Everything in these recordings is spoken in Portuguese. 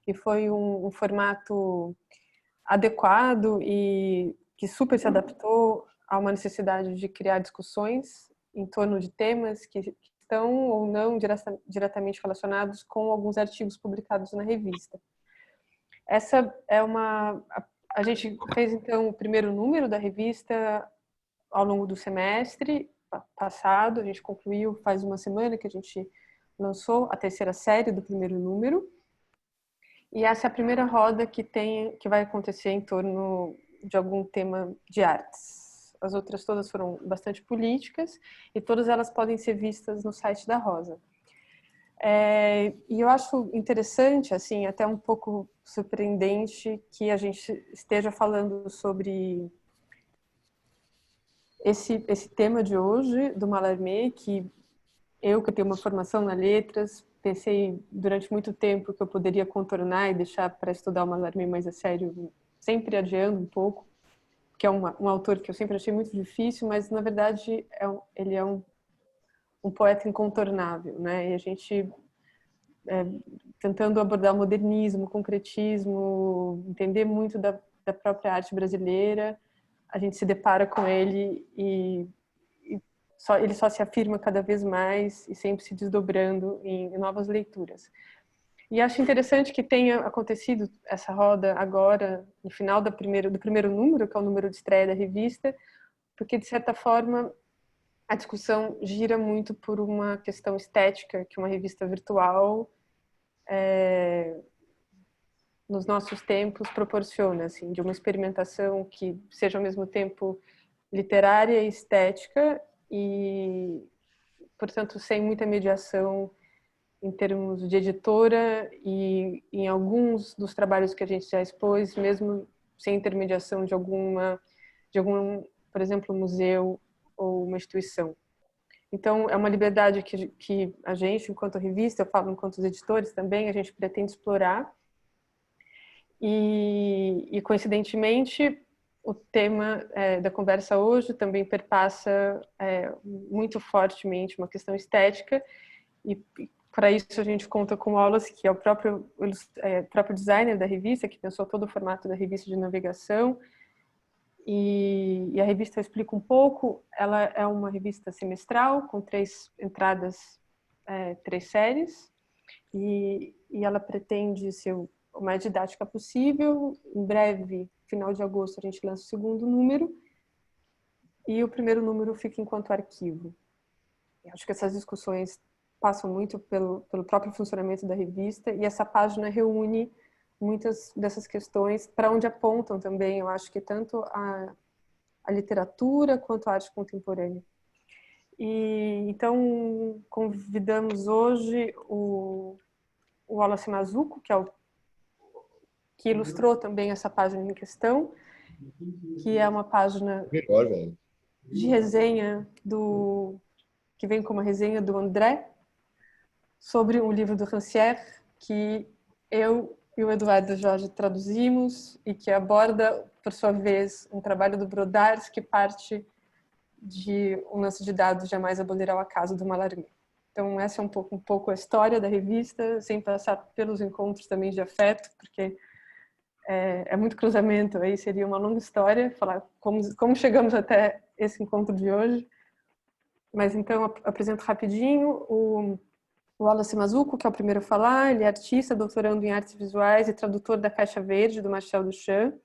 e foi um formato adequado e que super se adaptou a uma necessidade de criar discussões em torno de temas que estão ou não diretamente relacionados com alguns artigos publicados na revista. Essa é a gente fez então o primeiro número da revista ao longo do semestre passado, a gente concluiu faz uma semana que a gente lançou a terceira série do primeiro número. E essa é a primeira roda que vai acontecer em torno de algum tema de artes. As outras todas foram bastante políticas e todas elas podem ser vistas no site da Rosa. E eu acho interessante, assim, até um pouco surpreendente que a gente esteja falando sobre esse tema de hoje, do Mallarmé, que tenho uma formação na letras, pensei durante muito tempo que eu poderia contornar e deixar para estudar o Mallarmé mais a sério, sempre adiando um pouco, que é um autor que eu sempre achei muito difícil, mas na verdade ele é um poeta incontornável, né? E a gente tentando abordar o modernismo, o concretismo, entender muito da própria arte brasileira, a gente se depara com ele e ele só se afirma cada vez mais e sempre se desdobrando em novas leituras. E acho interessante que tenha acontecido essa roda agora, no final do primeiro número, que é o número de estreia da revista, porque, de certa forma, a discussão gira muito por uma questão estética que uma revista virtual, nos nossos tempos, proporciona, assim, de uma experimentação que seja, ao mesmo tempo, literária e estética e, portanto, sem muita mediação em termos de editora e em alguns dos trabalhos que a gente já expôs, mesmo sem intermediação de algum, por exemplo, museu ou uma instituição. Então, é uma liberdade que a gente, enquanto revista, eu falo enquanto os editores também, a gente pretende explorar. E coincidentemente, o tema da conversa hoje também perpassa muito fortemente uma questão estética e para isso a gente conta com o Wallace, que é o próprio designer da revista, que pensou todo o formato da revista de navegação. E a revista, eu explico um pouco, ela é uma revista semestral, com 3 entradas, 3 séries, e ela pretende ser o mais didática possível. Em breve, final de agosto, a gente lança o segundo número, e o primeiro número fica enquanto arquivo. Eu acho que essas discussões passam muito pelo próprio funcionamento da revista, e essa página reúne muitas dessas questões, para onde apontam também, eu acho que tanto a literatura quanto a arte contemporânea. E então convidamos hoje o Wallace Mazuco, que ilustrou também essa página em questão, que é uma página de resenha que vem como resenha do André, sobre um livro do Rancière, que eu e o Eduardo Jorge traduzimos e que aborda, por sua vez, um trabalho do Brodars que parte de um lance de dados jamais abolirá o acaso do Mallarmé. Então, essa é um pouco a história da revista, sem passar pelos encontros também de afeto, porque é muito cruzamento, aí seria uma longa história, falar como chegamos até esse encontro de hoje. Mas então, apresento rapidinho o Wallace Mazuco, que é o primeiro a falar. Ele é artista, doutorando em artes visuais e tradutor da Caixa Verde, do Marcel Duchamp.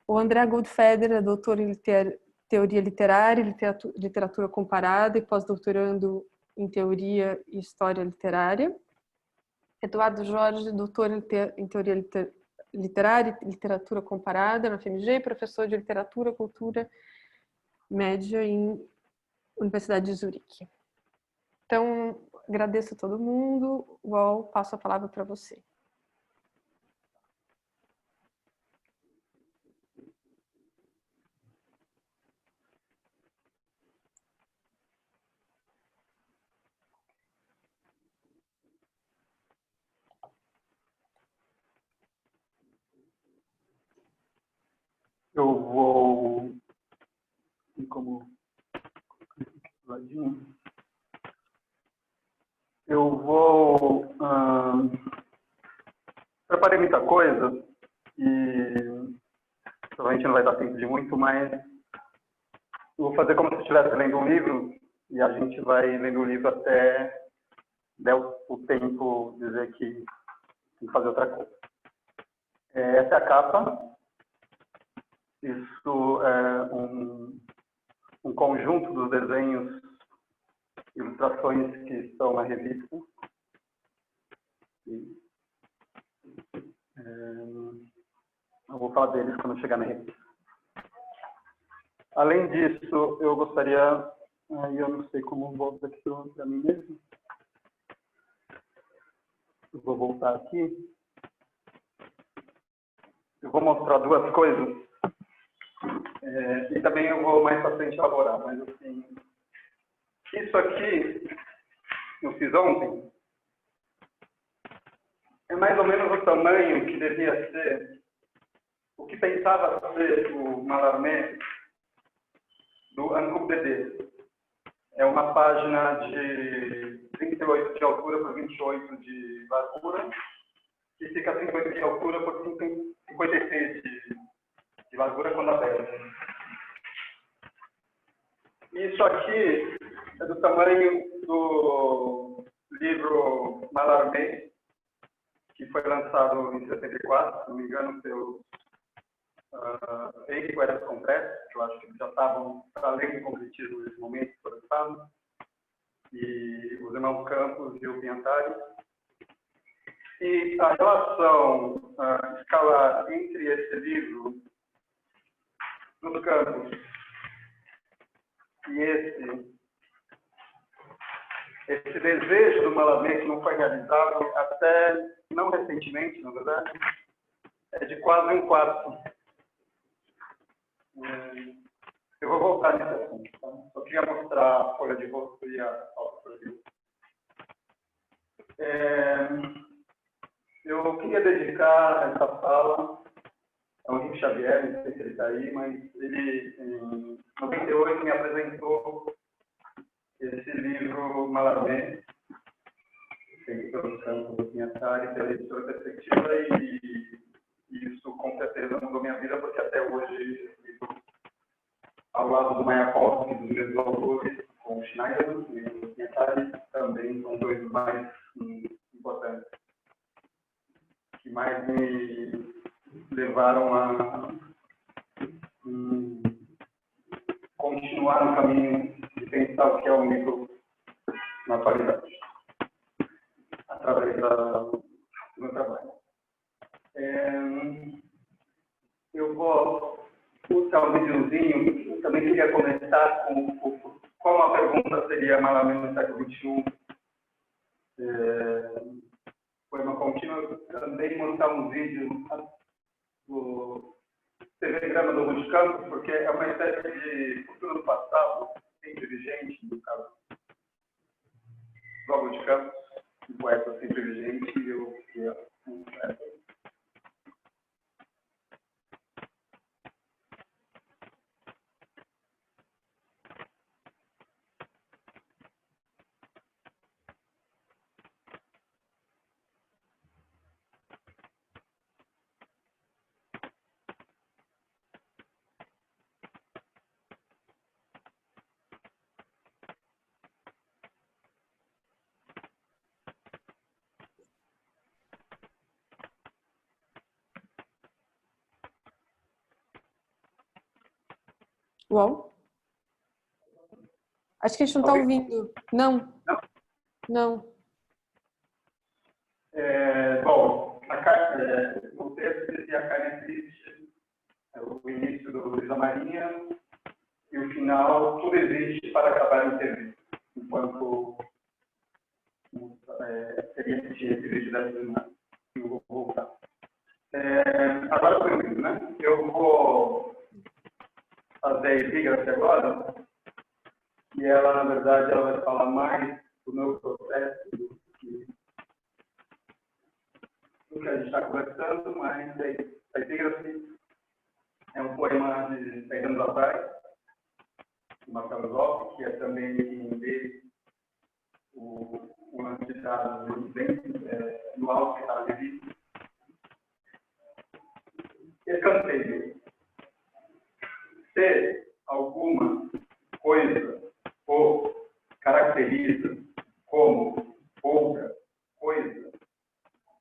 O André Goldfeder é doutor em teoria literária, literatura comparada e pós-doutorando em teoria e história literária. Eduardo Jorge, doutor em teoria literária e literatura comparada na FMG, professor de literatura, cultura média em Universidade de Zurique. Então, agradeço a todo mundo. Uol, passo a palavra para você. Eu vou preparei muita coisa e provavelmente não vai dar tempo de muito, mas eu vou fazer como se eu estivesse lendo um livro e a gente vai lendo o livro até der o tempo de dizer que tem que fazer outra coisa. Essa é a capa. Isso é um conjunto dos desenhos, ilustrações que estão na revista. Eu vou falar deles quando chegar na revista. Além disso, eu gostaria... Aí eu não sei como volto aqui para mim mesmo. Eu vou voltar aqui. Eu vou mostrar duas coisas. E também eu vou mais para frente elaborar. Mas, assim, isso aqui, eu fiz ontem, é mais ou menos o tamanho que devia ser, o que pensava ser o Mallarmé do Ancoup Bebê. É uma página de 38 de altura por 28 de largura, e fica 50 de altura por 56 de largura quando aberta. Isso aqui é do tamanho do livro Mallarmé, que foi lançado em 74, se não me engano, pelo Henri Guerra-Compress, que eu acho que já estavam além do concretismo nesse momento, por exemplo, e os irmãos Campos e o Piantari. E a relação escalar entre esse livro dos Campos e esse desejo do Mallarmé, que não foi realizado até não recentemente, na verdade, é de quase um quarto. Eu vou voltar nesse assunto. Tá? Só queria mostrar a folha de rosto e a folha de rosto. Eu queria dedicar essa fala ao Henrique Xavier, não sei se ele está aí, mas ele, em 98, me apresentou esse livro Mallarmé, feito pelo Campos do Piantari, pela editora Perspectiva, e isso com certeza mudou minha vida, porque até hoje, ao lado do Mayakovsky, dos mesmos autores, com o Schneider e o Piantari, também são dois dos mais importantes, que mais me levaram a continuar no caminho de pensar o que é o livro na atualidade, através do meu trabalho. Eu vou usar um videozinho. Também queria começar com como a pergunta seria Mallarmé no século XXI. Foi uma contínua. Também mostrar um vídeo do telegrama do Augusto Campos, porque é uma espécie de futuro do passado, sempre vigente, no caso do Augusto Campos, um poeta sempre vigente, e eu um poeta. Uau. Acho que a gente não está ouvindo. Não. Não? Não. Bom, o texto dizia a Karen Triste, o início do Luísa Marinha, e o final, tudo existe para acabar em serviço, enquanto seria esse vídeo da semana. Eu vou voltar. Agora foi o vídeo, né? Eu vou fazer a epígrafe agora, e ela, na verdade, ela vai falar mais do meu processo do que a gente está conversando, mas a epígrafe é um poema de 10 anos atrás, do Marcelo Zoff, que é também dele o lance da residência no alto que está na revista. Escanteio. Se alguma coisa o caracteriza como outra coisa,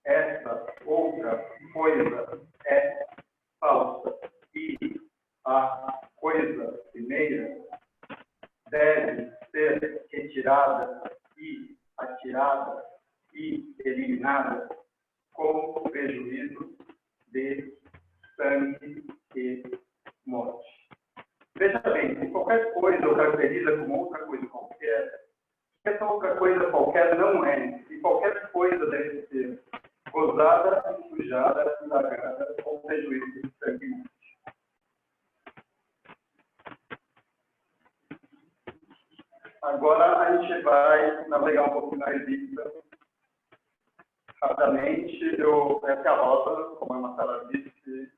essa outra coisa é falsa e a coisa primeira deve ser retirada e atirada e eliminada com prejuízo de sangue e morte. Veja bem, se qualquer coisa o caracteriza como outra coisa qualquer, essa outra coisa qualquer não é, e qualquer coisa deve ser gozada, sujada, largada com prejuízo de sangue e morte. Agora a gente vai navegar um pouco na revista. Rapidamente, essa é a Rosa, como a Marcela disse,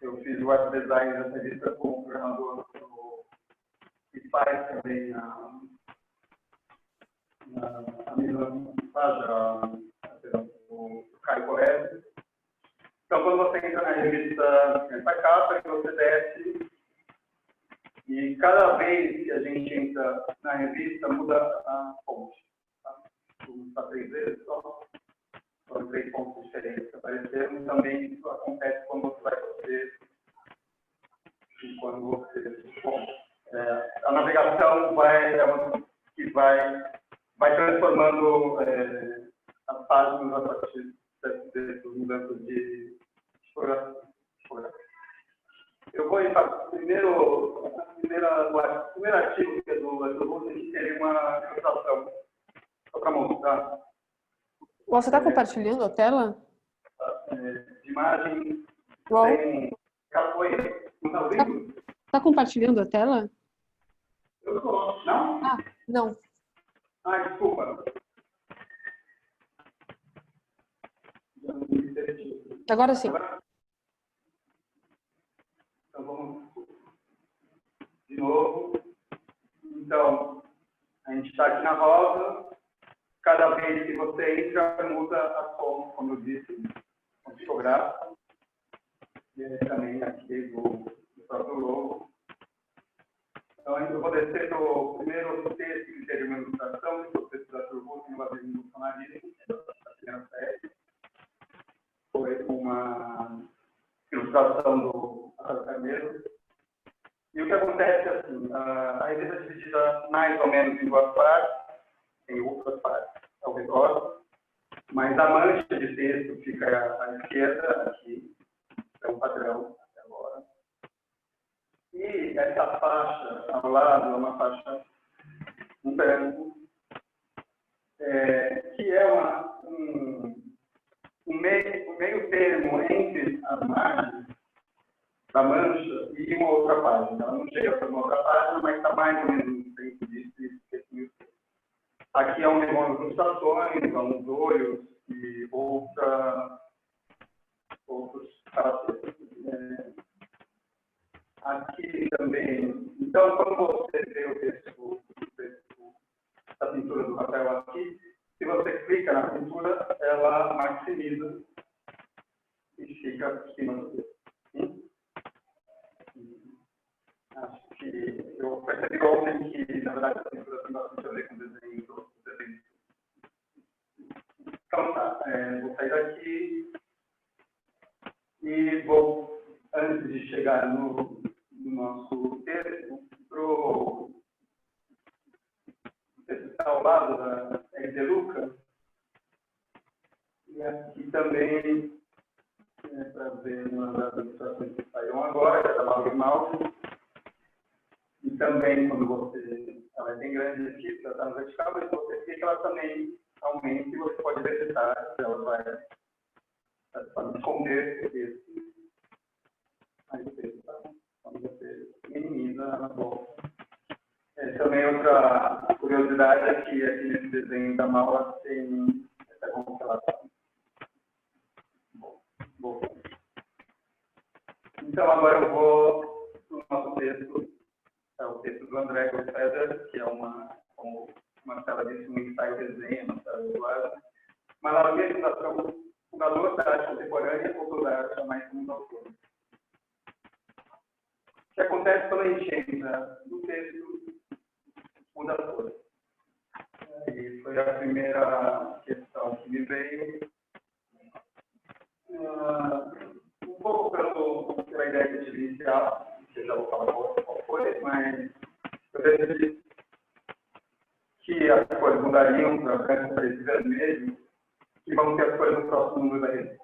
eu fiz o web design dessa revista com o programador que faz também a mesma página, o Caio Correia. Então, quando você entra na revista, essa capa que você desce, e cada vez que a gente entra na revista, muda a fonte. Tá? Está 3 vezes só. São 3 pontos diferentes que apareceram. Também isso acontece quando você vai fazer e quando você. Bom, a navegação vai transformando as páginas a partir dessas mudanças de exploração. Eu vou ir para o primeiro artigo que é do Russo, que seria uma ilustração, só para mostrar. Você está compartilhando a tela? De imagem, Está compartilhando a tela? Eu estou. Não? Não. Desculpa. Agora sim. Então, vamos de novo. Então, a gente está aqui na rosa. Cada vez que você entra, muda a forma, como eu disse, configurar. E também aqui do próprio logo. Então, eu vou descer do primeiro texto que seria uma ilustração, que você precisa turbo, que vai ter um funcionalismo, da primeira série. Foi uma ilustração do Carneiro. E o que acontece é assim, a revista é dividida mais ou menos em 2 partes, tem outras partes ao redor, mas a mancha de texto fica à esquerda, aqui, é um padrão até agora. E essa faixa ao lado é uma faixa em branco, que é um meio termo entre as margens da mancha e uma outra página. Ela não chega para uma outra página, mas está mais ou menos no tempo disso. Aqui é um negócio de ilustrações, uns olhos e outros caracteres. Aqui também. Então, quando você vê o texto da pintura do Rafael aqui, se você clica na pintura, ela maximiza e fica por cima do texto. Acho que eu percebi ontem que, na verdade, a pintura tem bastante a ver com o desenho do desenho. Então, tá. Vou sair daqui e vou, antes de chegar no nosso texto, o texto está ao lado da Luca. E aqui também, para ver uma das ilustrações que saíram agora, essa normal. E também, quando você, ela é bem grande aqui, ela está no vertical, mas se você clica, ela também aumenta e você pode resetar, ela vai esconder o texto. Aí o texto, tá? Quando você minimiza, ela volta. Também outra curiosidade é que aqui nesse desenho da mala tem essa constelação. Bom. Então, agora eu vou para o nosso texto. É o texto do André Goldfeder, que é como uma tela disse, um ensaio desenho, uma tela visual. Mas a organização, o valor da arte contemporânea ou da arte jamais como autor. O que acontece quando a gente entra no texto, muda a coisa. E foi a primeira questão que me veio. Um pouco pela ideia de inicial, que eu já vou falar qual foi, mas eu decidi que as cores mudariam para branco, preto e vermelho, e vão ter as cores no próximo número da revista.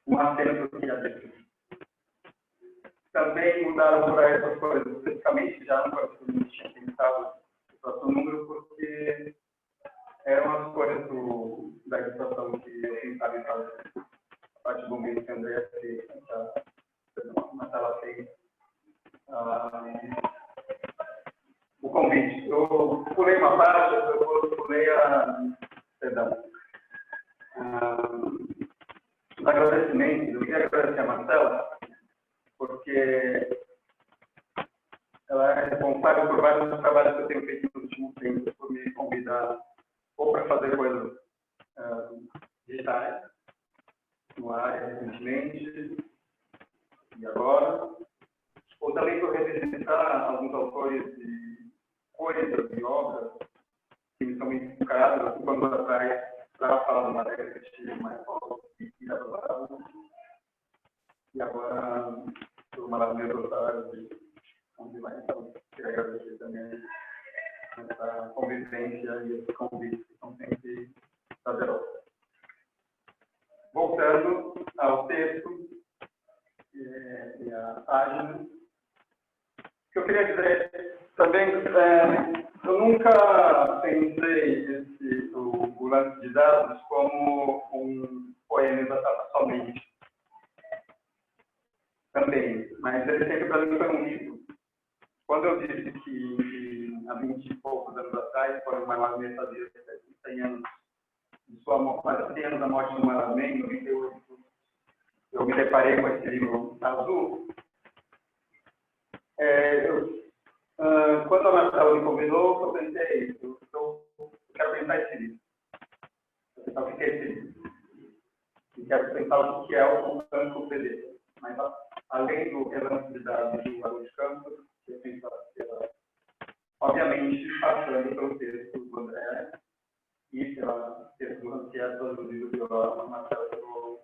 Uma cena do que a gente. Também mudaram para essas cores, especificamente já no próximo tinha pensado no próximo número, porque eram as cores da ilustração que eu pensava em fazer. A parte do momento que a Andrea fez, na tela fez. O convite. Eu pulei uma parte, eu pulei os agradecimentos. Eu queria agradecer a Marcela, porque ela é responsável por vários dos trabalhos que eu tenho feito no último tempo, por me convidar ou para fazer coisas digitais, no ar, recentemente, e agora, ou também por revisitar alguns autores de coisas e obras que me são muito caras, quando atrás, para falar de uma década que tive mais e agora, por uma das minhas vontades, onde vai, então, queria agradecer também essa convivência e esse convite que são sempre prazerosos. Voltando ao texto e à página, o que eu queria dizer também, eu nunca pensei o lance de dados como um poema somente. Também, mas ele sempre para mim foi um livro. Quando eu disse que há 20 e poucos anos atrás, quando o Malamé fazia 100 anos de sua morte, 100 anos da morte do Malamé, em 98, eu me deparei com esse livro azul. Quando a Marcela me convidou, eu pensei, eu quero pensar esse livro. Eu pensar o que é esse livro. E quero pensar o que é o campo CD. Mas, além do relance de dados do Haroldo Campos, eu pensava que era, obviamente, passando pelo texto do André e pelo texto do Rancière, traduzido pela Marcela do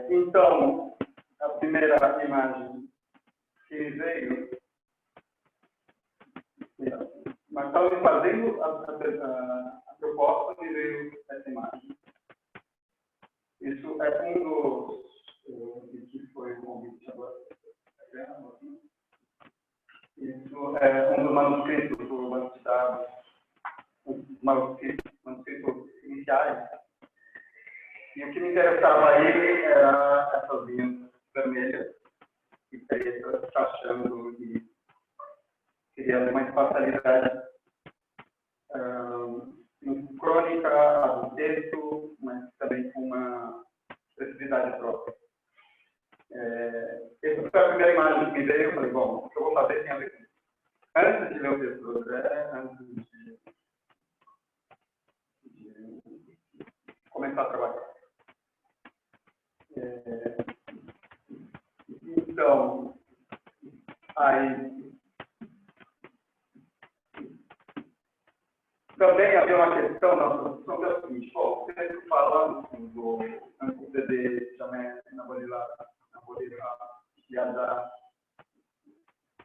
Então, a primeira imagem que veio, Marcelo me fazendo a proposta, me veio essa imagem. Isso é um dos que foi o convite agora. Isso é um dos manuscritos do banco de dados, manuscritos iniciais. E o que me interessava aí era essas linhas vermelhas e pretas, achando e criando uma espacialidade crônica do texto, mas também com uma expressividade própria. Essa foi a primeira imagem que me veio. Eu falei, bom, o que eu vou fazer tem a ver com isso. Antes de ler o texto do André, antes de começar a trabalhar. Então, aí também havia uma questão na produção que é o seguinte: o texto falando do CD Jamais na Bolívia e da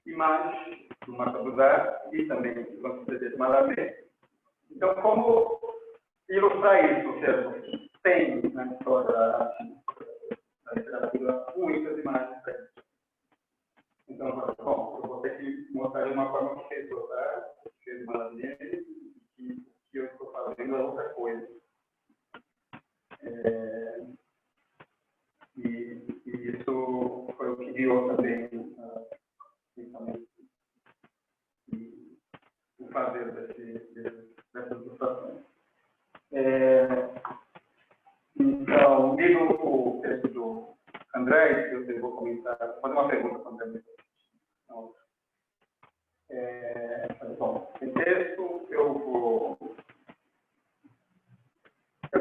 imagem do Marco Buzar e também do CD de Malamé. Então, como ilustrar isso? Ou seja, tem na história da literatura muitas imagens para isso. Então, bom, eu vou ter que mostrar de uma forma que fez Buzar, que fez Malamé, que o que eu estou fazendo é outra coisa. E isso foi o que guiou também o fazer dessas ilustrações. Então, lido o texto do André, que eu vou comentar, fazer uma pergunta para o André. Bom, em texto eu vou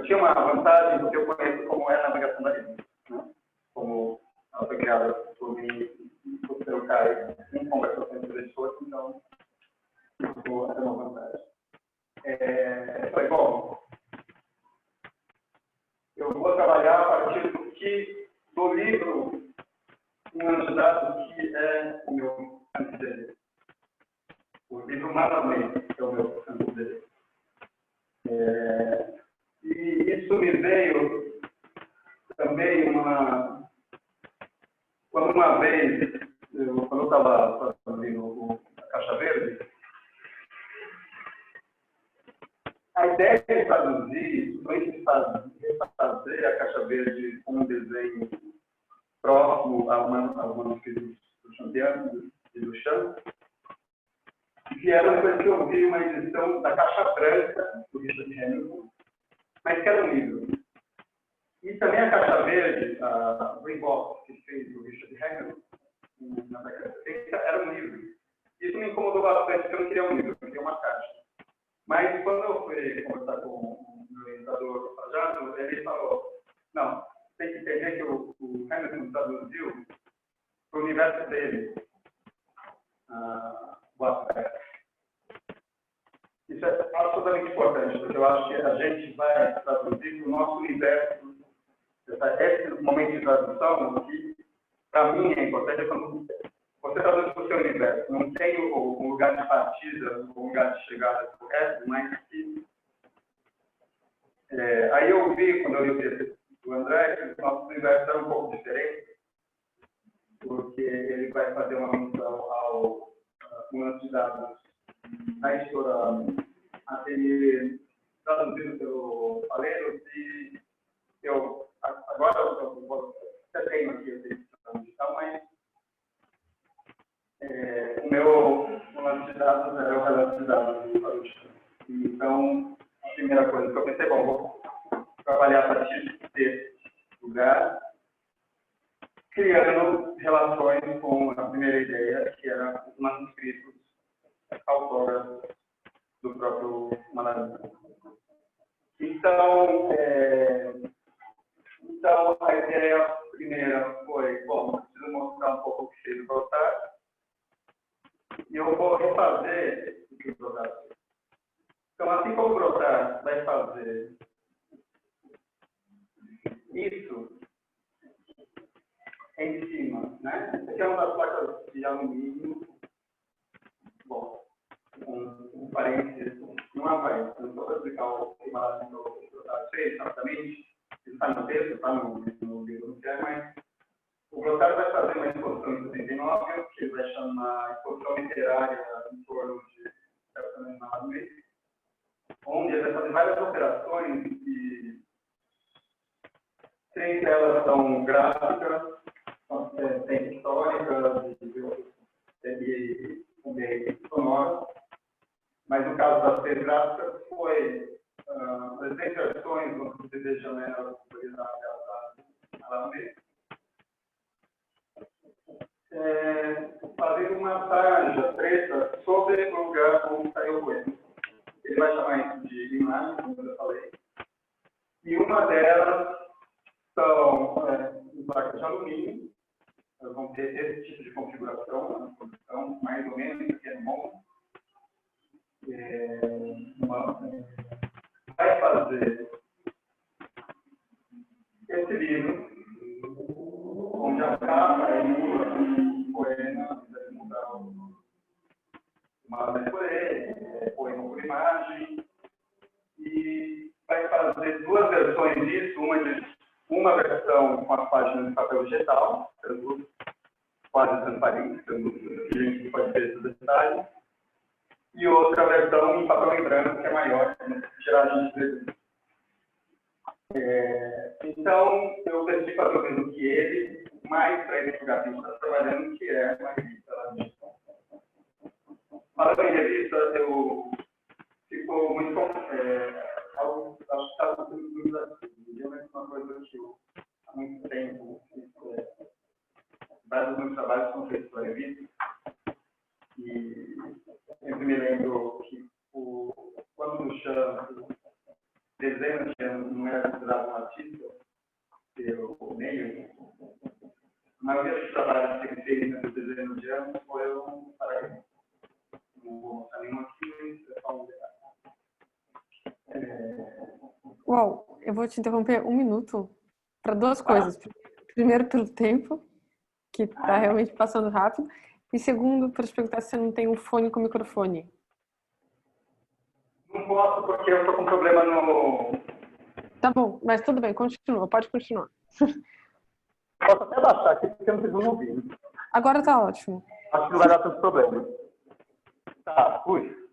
tinha uma vantagem porque eu conheço como é a navegação da Linux, né? Como ela foi criada por mim e pelo Caio em conversações com pessoas, então isso é uma vantagem. Falei, bom, eu vou trabalhar a partir do livro um candidato que é o meu antecedente. O livro Malavamente é o meu antecedente. E isso me veio também quando uma vez, quando eu estava fazendo a Caixa Verde, a ideia de traduzir, refazer a Caixa Verde com um desenho próximo ao manuscrito do Champion e do Chan, que era uma coisa que eu vi uma edição da Caixa Branca do Richard Hamilton, mas que era um livro. E também a Caixa Verde, a Greenbox, que fez o Richard Hamilton, na década de 70, era um livro. Isso me incomodou bastante, porque eu não queria um livro, eu queria uma caixa. Mas quando eu fui conversar com o meu orientador, ele falou, não, tem que entender que o Hamilton traduziu para o universo dele, o aspecto. Isso é absolutamente importante, porque eu acho que a gente vai traduzir para o nosso universo. Esse momento de tradução, que para mim é importante, é quando você traduz para o seu universo. Não tem um lugar de partida, um lugar de chegada correto, mas que. Aí eu vi, quando eu li o texto do André, que o nosso universo é um pouco diferente, porque ele vai fazer uma menção ao lance de dados na editora Ateliê, traduzido pelo Valério, e agora eu tenho aqui a edição digital, mas o lance de dados é o relance de dados do Valério. Então, a primeira coisa que eu pensei, bom, vou trabalhar a partir desse lugar, criando relações com a primeira ideia, que era os manuscritos autógrafos do próprio Malavista. Então, a ideia primeira foi, bom, preciso mostrar um pouco o que fez o Brossard, e eu vou refazer o que o Brossard fez. Então, assim como o Brossard vai fazer isso em cima, né? Essa aqui é uma das placas de alumínio, bom, um parênteses, não é não estou para explicar o que o Brossard fez rapidamente, ele está no texto, está no livro que é, mas o Brossard vai fazer uma exposição em 79, que ele vai chamar exposição literária em torno de onde ele vai fazer várias operações e três delas são gráficas, tem históricas e sonoras, mas no caso das três gráficas foi as três versões do CD de janeiro da fazendo uma tarja preta sobre o lugar onde saiu o poema. Ele vai chamar isso de imagem, como eu já falei. E uma delas são placas de alumínio. Elas vão ter esse tipo de configuração, mais ou menos, que é bom. Vai fazer esse livro, onde a capa é um poema, vai mudar uma por ele, poema por imagem, e vai fazer duas versões disso, uma versão com as páginas de papel vegetal, quase transparente, que a gente pode ver esses detalhes, e outra versão em papel em branco, que é maior, para tiragem de presente. Então, eu decidi fazer o mesmo que ele, mais para esse lugar que a gente está trabalhando, que é uma revista. Falando em revista, ficou muito algo que estava muito desafio. É uma coisa que eu, há muito tempo, vários meus trabalhos são feitos para revista. E sempre me lembro que quando no Chan, dezenas de anos, não era Batista, pelo meio, a maioria dos trabalhos que ele fez no desenho de anos foram para ele. Não vou mostrar nenhum aqui, mas é só um detalhe. Uau, eu vou te interromper um minuto para duas coisas. Primeiro, pelo tempo, que está realmente passando rápido. E segundo, para te perguntar se você não tem um fone com microfone. Não posso, porque eu estou com problema no... Tá bom, mas tudo bem, continua, pode continuar. Posso até baixar aqui, porque eu não preciso ouvir. Agora tá ótimo. Acho que não vai dar tanto problema. Tá,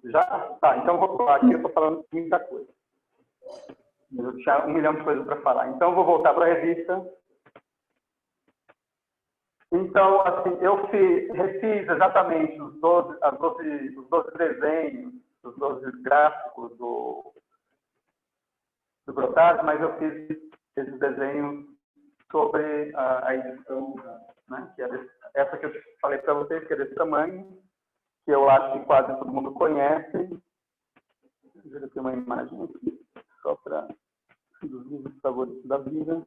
já? Tá, então eu vou pular aqui, eu estou falando muita coisa. Eu tinha 1 milhão de coisas para falar. Então, eu vou voltar para a revista. Então, assim, eu refiz exatamente os 12 desenhos, os 12 gráficos do Grotard, mas eu fiz esses desenhos sobre a edição, né, que é essa que eu falei para vocês, que é desse tamanho, que eu acho que quase todo mundo conhece. Eu tenho uma imagem aqui, só para dos livros favoritos da vida.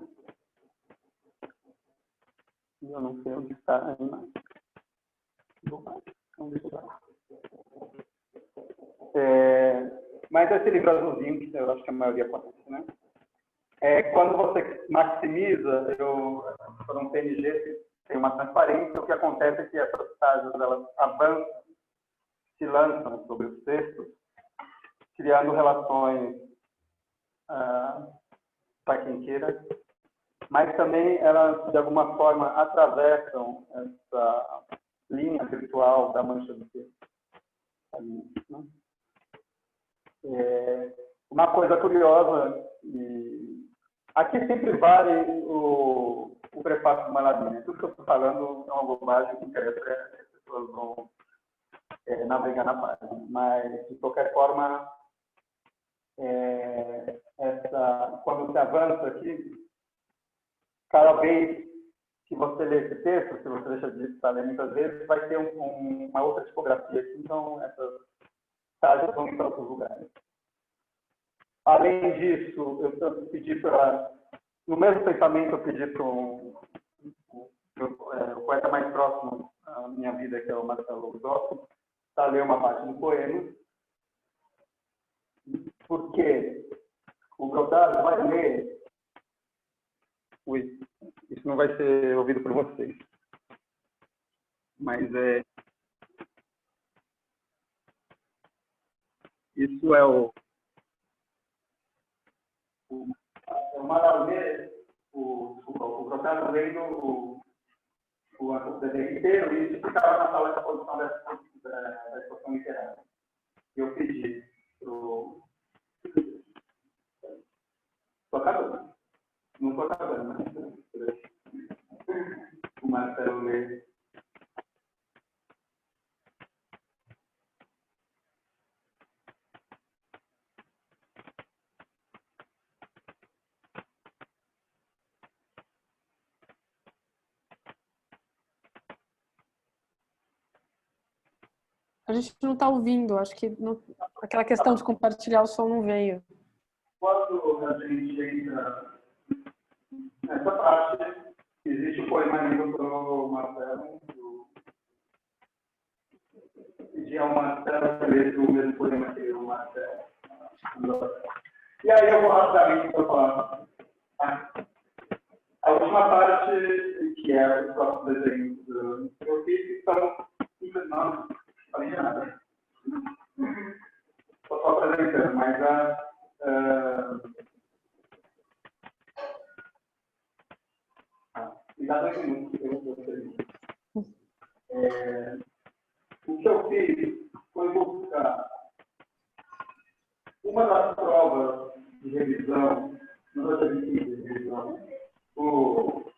Eu não sei onde está a imagem. Mas esse livro azulzinho, que eu acho que a maioria conhece, né? Quando você maximiza, por um PNG, tem uma transparência, o que acontece é que essas páginas elas avançam, se lançam sobre os textos, criando relações para quem queira, mas também elas, de alguma forma, atravessam essa linha virtual da mancha do texto. Né? Uma coisa curiosa, aqui sempre vale o prefácio do Maladini. Tudo que eu estou falando é uma bobagem que interessa, as pessoas vão navegar na página. Mas, de qualquer forma, quando você avança aqui, cada vez que você lê esse texto, se você deixa de estar lendo muitas vezes, vai ter uma outra tipografia aqui, então essas páginas vão ir para outros lugares. Além disso, eu pedi no mesmo pensamento, eu pedi para o poeta mais próximo à minha vida, que é o Marcelo Rudolph, para ler uma parte do poema, porque o Grotard vai ler... Isso não vai ser ouvido por vocês. Mas isso é o Maradona, o Grotard lendo o desenho inteiro, e isso ficava na sala de exposição da exposição literária. Eu pedi para o... Estou acabando. Não estou acabando, mas... O Marcelo lê. A gente não está ouvindo, acho que aquela questão de compartilhar o som não veio. Quando a gente entra nessa parte, existe o poema lido pelo Marcelo. Pedi ao Marcelo que lesse o mesmo poema que o Marcelo. E aí eu vou rapidamente para falar. A última parte, que é os próprios desenhos que eu fiz, são simples, não falei de nada. Estou só apresentando, mas me dá 2 minutos que eu vou fazer. O que eu fiz foi buscar uma das provas de revisão, não vou ter de revisão, o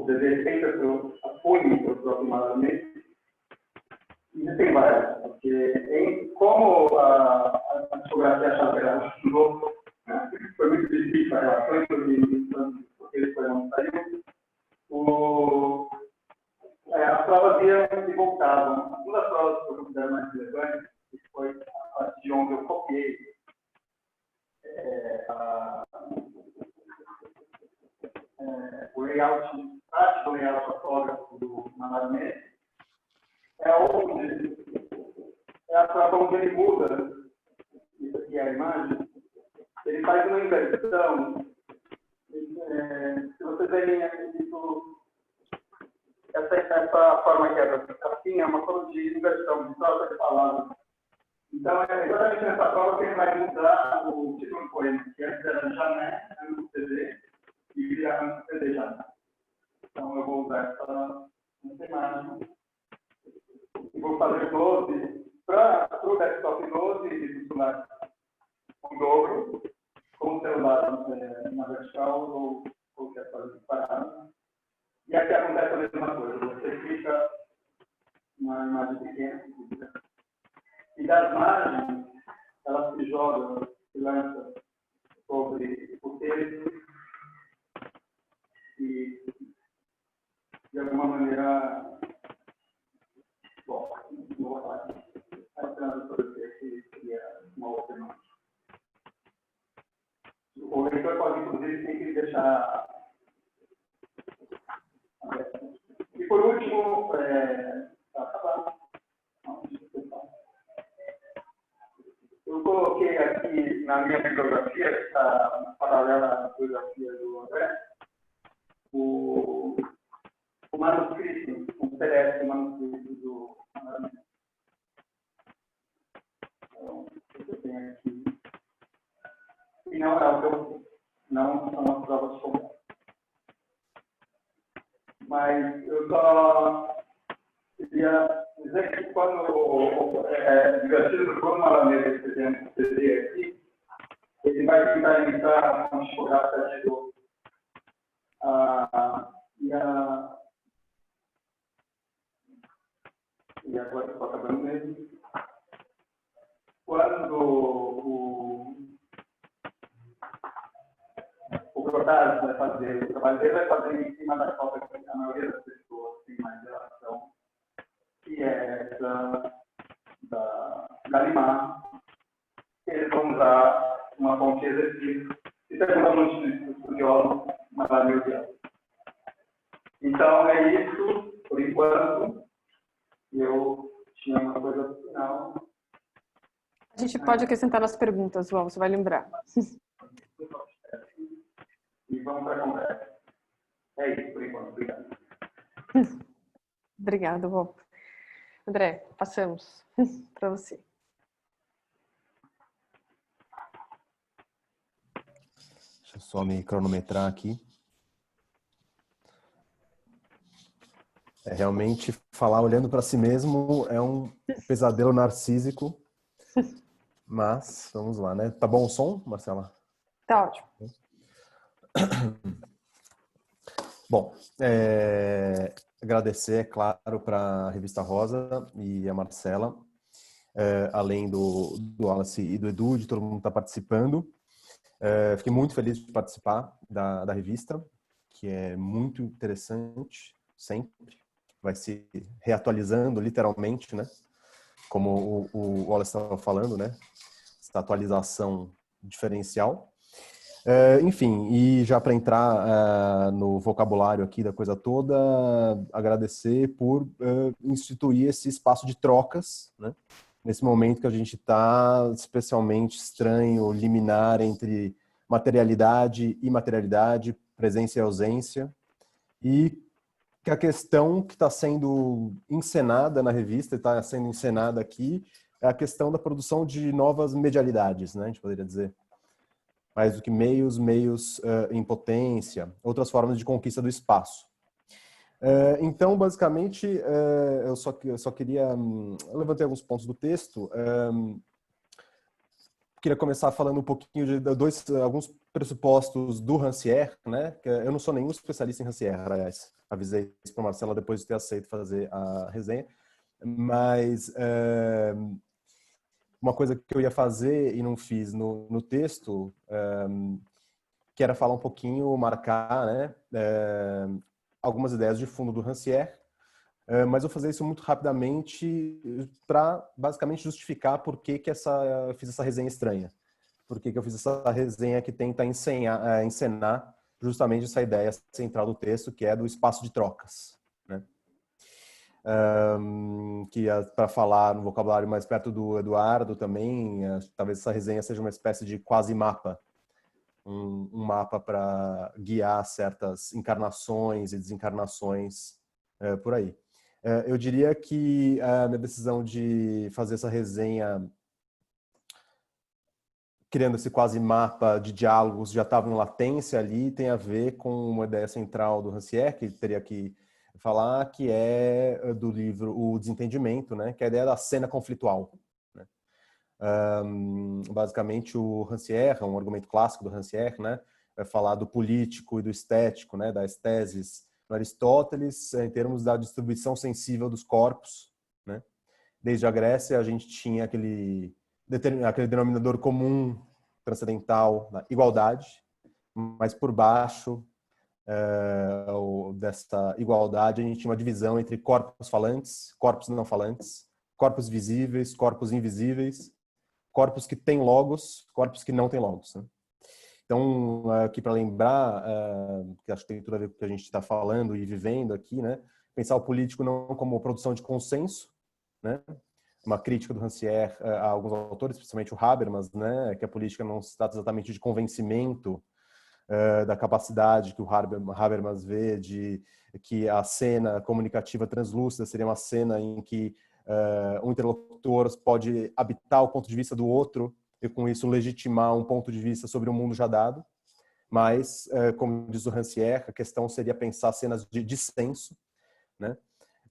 desenho feito pelo apoio do próprio Maladini. Existem várias, porque como a tipografia achava que era novo, foi muito difícil a relação entre os livros, porque ele foi não saiu. As provas iam e voltavam. Uma das provas que eu considero mais relevantes, que foi a parte de onde eu copiei layout, parte do layout autógrafo do Malarmé, é onde onde ele muda, isso aqui é a imagem, ele faz uma inversão. Se vocês verem isso, essa forma que é assim, é uma forma de inversão, de troca de palavras. Então, é exatamente nessa forma que ele vai mudar o título do poema, que antes era Jané, antes do CD, e vira antes do CD Jané. Então, eu vou usar essa imagem. E vou fazer 12 para o desktop 12 e funcionar com dobro, com o celular na vertical ou qualquer coisa separada. E aqui acontece a mesma coisa. Você clica na imagem pequena e das margens, ela se joga, se lança sobre o texto e, de alguma maneira, bom, não vou falar aqui. Apenas sobre o texto seria uma outra imagem. O leitor pode, inclusive, tem que deixar. E por último, eu coloquei aqui na minha bibliografia, que está paralela à bibliografia do André, o manuscrito, o PDF manuscrito do André. Então, eu tenho aqui. E não é o que eu não são as provas de. Mas eu só queria dizer que quando divertido do Bruno Malameda, por exemplo, o CD aqui, ele vai tentar entrar com tipografia de e agora estou acabando mesmo. Quando o Protásio vai fazer, o trabalho dele vai fazer em cima da cópia que a maioria das pessoas tem mais relação, que é essa da Galimar. Eles vão usar uma fonte de exercício e perguntar muito de estudiosos, mas lá meu Deus. Então é isso, por enquanto. Eu tinha uma coisa no final. A gente pode acrescentar nas perguntas, João, você vai lembrar. E vamos para a conversa. É isso, por enquanto. Obrigado. Obrigada, João. André, passamos para você. Deixa eu só me cronometrar aqui. Realmente, falar olhando para si mesmo é um pesadelo narcísico. Mas, vamos lá, né? Tá bom o som, Marcela? Tá ótimo. Bom, agradecer, é claro, para a Revista Rosa e a Marcela, além do Wallace e do Edu, de todo mundo que está participando. Fiquei muito feliz de participar da revista, que é muito interessante, sempre. Vai se reatualizando, literalmente, né? Como o Wallace estava falando, né? Essa atualização diferencial. Enfim, e já para entrar no vocabulário aqui da coisa toda, agradecer por instituir esse espaço de trocas, né? Nesse momento que a gente está especialmente estranho, liminar entre materialidade e imaterialidade, presença e ausência, e que a questão que está sendo encenada na revista, está sendo encenada aqui, é a questão da produção de novas medialidades, né? A gente poderia dizer. Mais do que meios em potência, outras formas de conquista do espaço. Então, basicamente, eu só queria... Eu levantei alguns pontos do texto. Queria começar falando um pouquinho de alguns pressupostos do Rancière, né? Eu não sou nenhum especialista em Rancière, aliás. Avisei isso para a Marcela depois de ter aceito fazer a resenha. Mas uma coisa que eu ia fazer e não fiz no texto, que era falar um pouquinho, marcar, né? Algumas ideias de fundo do Rancière, mas eu vou fazer isso muito rapidamente para basicamente justificar por que eu fiz essa resenha estranha. Por que eu fiz essa resenha que tenta encenar justamente essa ideia central do texto, que é do espaço de trocas, né? Que para falar no vocabulário mais perto do Eduardo também, talvez essa resenha seja uma espécie de quase mapa, um mapa para guiar certas encarnações e desencarnações por aí. Eu diria que a minha decisão de fazer essa resenha criando esse quase mapa de diálogos já estava em latência ali, tem a ver com uma ideia central do Rancière, que teria que falar, que é do livro O Desentendimento, né? Que é a ideia da cena conflitual, né? Basicamente, o Rancière, um argumento clássico do Rancière, né? Vai falar do político e do estético, né? Das teses do Aristóteles, em termos da distribuição sensível dos corpos, né? Desde a Grécia, a gente tinha aquele denominador comum transcendental, na igualdade, mas por baixo dessa igualdade a gente tinha uma divisão entre corpos falantes, corpos não falantes, corpos visíveis, corpos invisíveis, corpos que têm logos, corpos que não têm logos, né? Então, aqui para lembrar, que acho que tem tudo a ver com o que a gente está falando e vivendo aqui, né? Pensar o político não como produção de consenso, né? Uma crítica do Rancière a alguns autores, principalmente o Habermas, né, que a política não se trata exatamente de convencimento, da capacidade que o Habermas vê de que a cena comunicativa translúcida seria uma cena em que um interlocutor pode habitar o ponto de vista do outro e com isso legitimar um ponto de vista sobre o mundo já dado. Mas, como diz o Rancière, a questão seria pensar cenas de dissenso, né?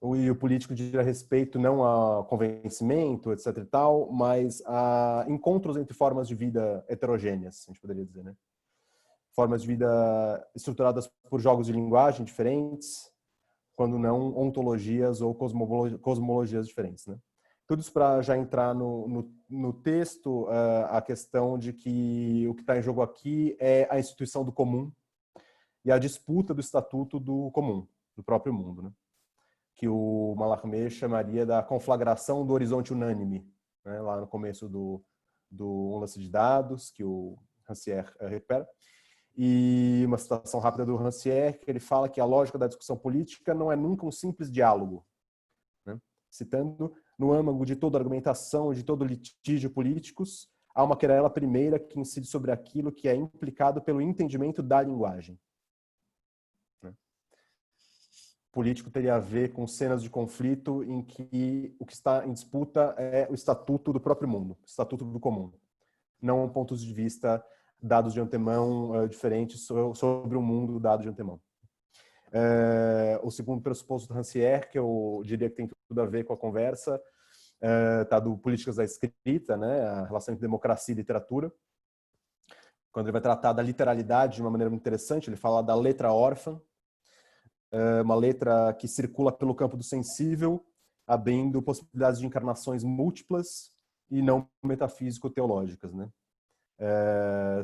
E o político diz a respeito não a convencimento, etc e tal, mas a encontros entre formas de vida heterogêneas, a gente poderia dizer, né? Formas de vida estruturadas por jogos de linguagem diferentes, quando não ontologias ou cosmologias diferentes, né? Tudo isso para já entrar no texto, a questão de que o que está em jogo aqui é a instituição do comum e a disputa do estatuto do comum, do próprio mundo, né? Que o Mallarmé chamaria da conflagração do horizonte unânime, né, lá no começo do Um Lance de Dados, que o Rancière recupera. E uma citação rápida do Rancière, que ele fala que a lógica da discussão política não é nunca um simples diálogo, né? Citando, no âmago de toda argumentação, de todo litígio políticos, há uma querela primeira que incide sobre aquilo que é implicado pelo entendimento da linguagem. Político teria a ver com cenas de conflito em que o que está em disputa é o estatuto do próprio mundo, o estatuto do comum, não pontos de vista dados de antemão diferentes sobre o mundo dado de antemão. O segundo pressuposto do Rancière, que eu diria que tem tudo a ver com a conversa, está do Políticas da Escrita, né, a relação entre democracia e literatura. Quando ele vai tratar da literalidade de uma maneira muito interessante, ele fala da letra órfã, uma letra que circula pelo campo do sensível, abrindo possibilidades de encarnações múltiplas e não metafísico-teológicas, né?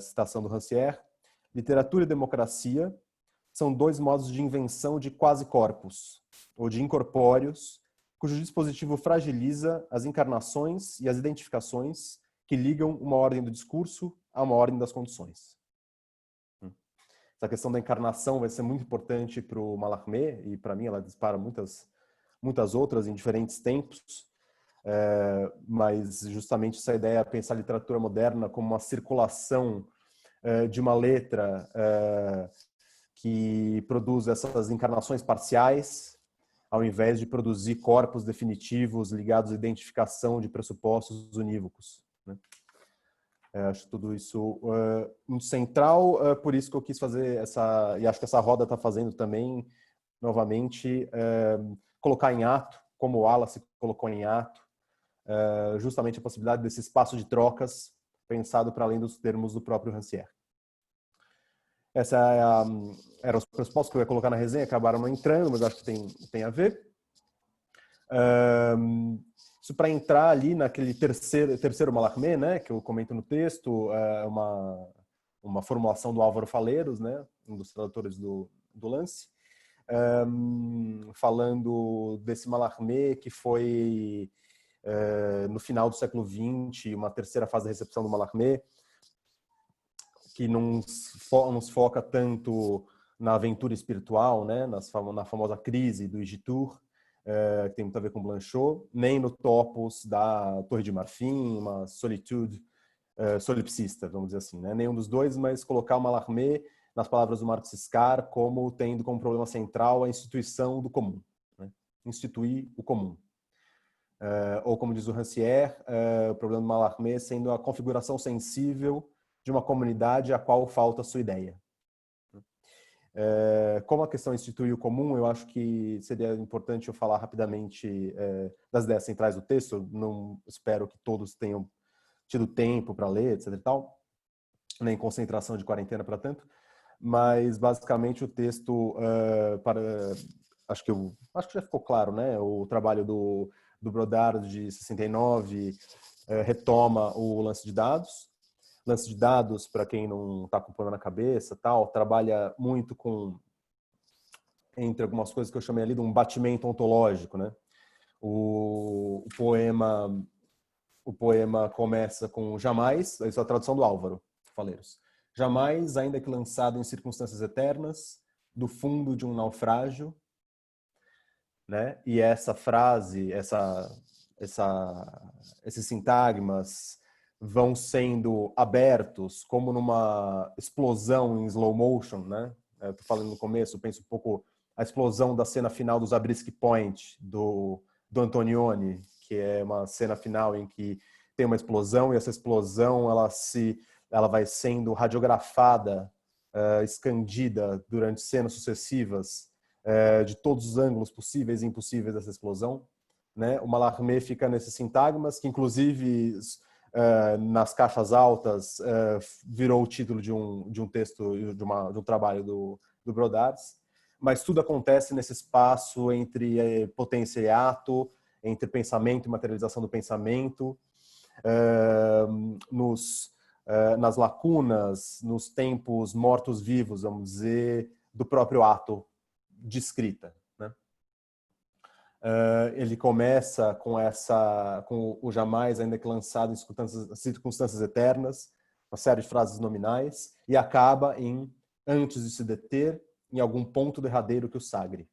Citação do Rancière: literatura e democracia são dois modos de invenção de quase-corpos, ou de incorpóreos, cujo dispositivo fragiliza as encarnações e as identificações que ligam uma ordem do discurso a uma ordem das condições. Essa questão da encarnação vai ser muito importante para o Mallarmé, e para mim ela dispara muitas outras em diferentes tempos, mas justamente essa ideia de pensar a literatura moderna como uma circulação de uma letra que produz essas encarnações parciais, ao invés de produzir corpos definitivos ligados à identificação de pressupostos unívocos, né? Acho tudo isso muito central, por isso que eu quis fazer essa, e acho que essa roda está fazendo também, novamente, colocar em ato, como o Wallace colocou em ato, justamente a possibilidade desse espaço de trocas pensado para além dos termos do próprio Rancière. Essa eram os pressupostos que eu ia colocar na resenha, acabaram não entrando, mas acho que tem a ver. Isso para entrar ali naquele terceiro Mallarmé, né, que eu comento no texto, uma formulação do Álvaro Faleiros, né, um dos tradutores do Lance, falando desse Mallarmé que foi, no final do século XX, uma terceira fase da recepção do Mallarmé, que não nos foca tanto na aventura espiritual, né, na famosa crise do Igitur, que tem muito a ver com Blanchot, nem no topos da Torre de Marfim, uma solitude solipsista, vamos dizer assim, né? Nenhum dos dois, mas colocar o Mallarmé, nas palavras do Marx Scar, como tendo como problema central a instituição do comum, né? Instituir o comum. Ou como diz o Rancière, o problema do Mallarmé sendo a configuração sensível de uma comunidade a qual falta a sua ideia. Como a questão instituir o comum, eu acho que seria importante eu falar rapidamente das ideias centrais do texto. Não espero que todos tenham tido tempo para ler, etc. e tal, nem concentração de quarentena para tanto, mas basicamente o texto, acho que já ficou claro, né? O trabalho do Brodard de 69 retoma o lance de dados. Lance de dados, para quem não está acompanhando na cabeça, tal, trabalha muito com, entre algumas coisas que eu chamei ali de um batimento ontológico, né? O poema começa com jamais, isso é a tradução do Álvaro Faleiros. Jamais, ainda que lançado em circunstâncias eternas, do fundo de um naufrágio, né? E essa frase, esses sintagmas vão sendo abertos como numa explosão em slow motion, né? Eu tô falando no começo, eu penso um pouco a explosão da cena final do Zabriskie Point, do Antonioni, que é uma cena final em que tem uma explosão e essa explosão ela vai sendo radiografada, escandida durante cenas sucessivas de todos os ângulos possíveis e impossíveis dessa explosão, né? O Mallarmé fica nesses sintagmas que inclusive nas caixas altas virou o título de um texto de um trabalho do Brodard, mas tudo acontece nesse espaço entre potência e ato, entre pensamento e materialização do pensamento, nas lacunas, nos tempos mortos-vivos, vamos dizer, do próprio ato de escrita, né? Ele começa com o jamais, ainda que lançado em circunstâncias eternas, uma série de frases nominais, e acaba em antes de se deter, em algum ponto derradeiro que o sagre.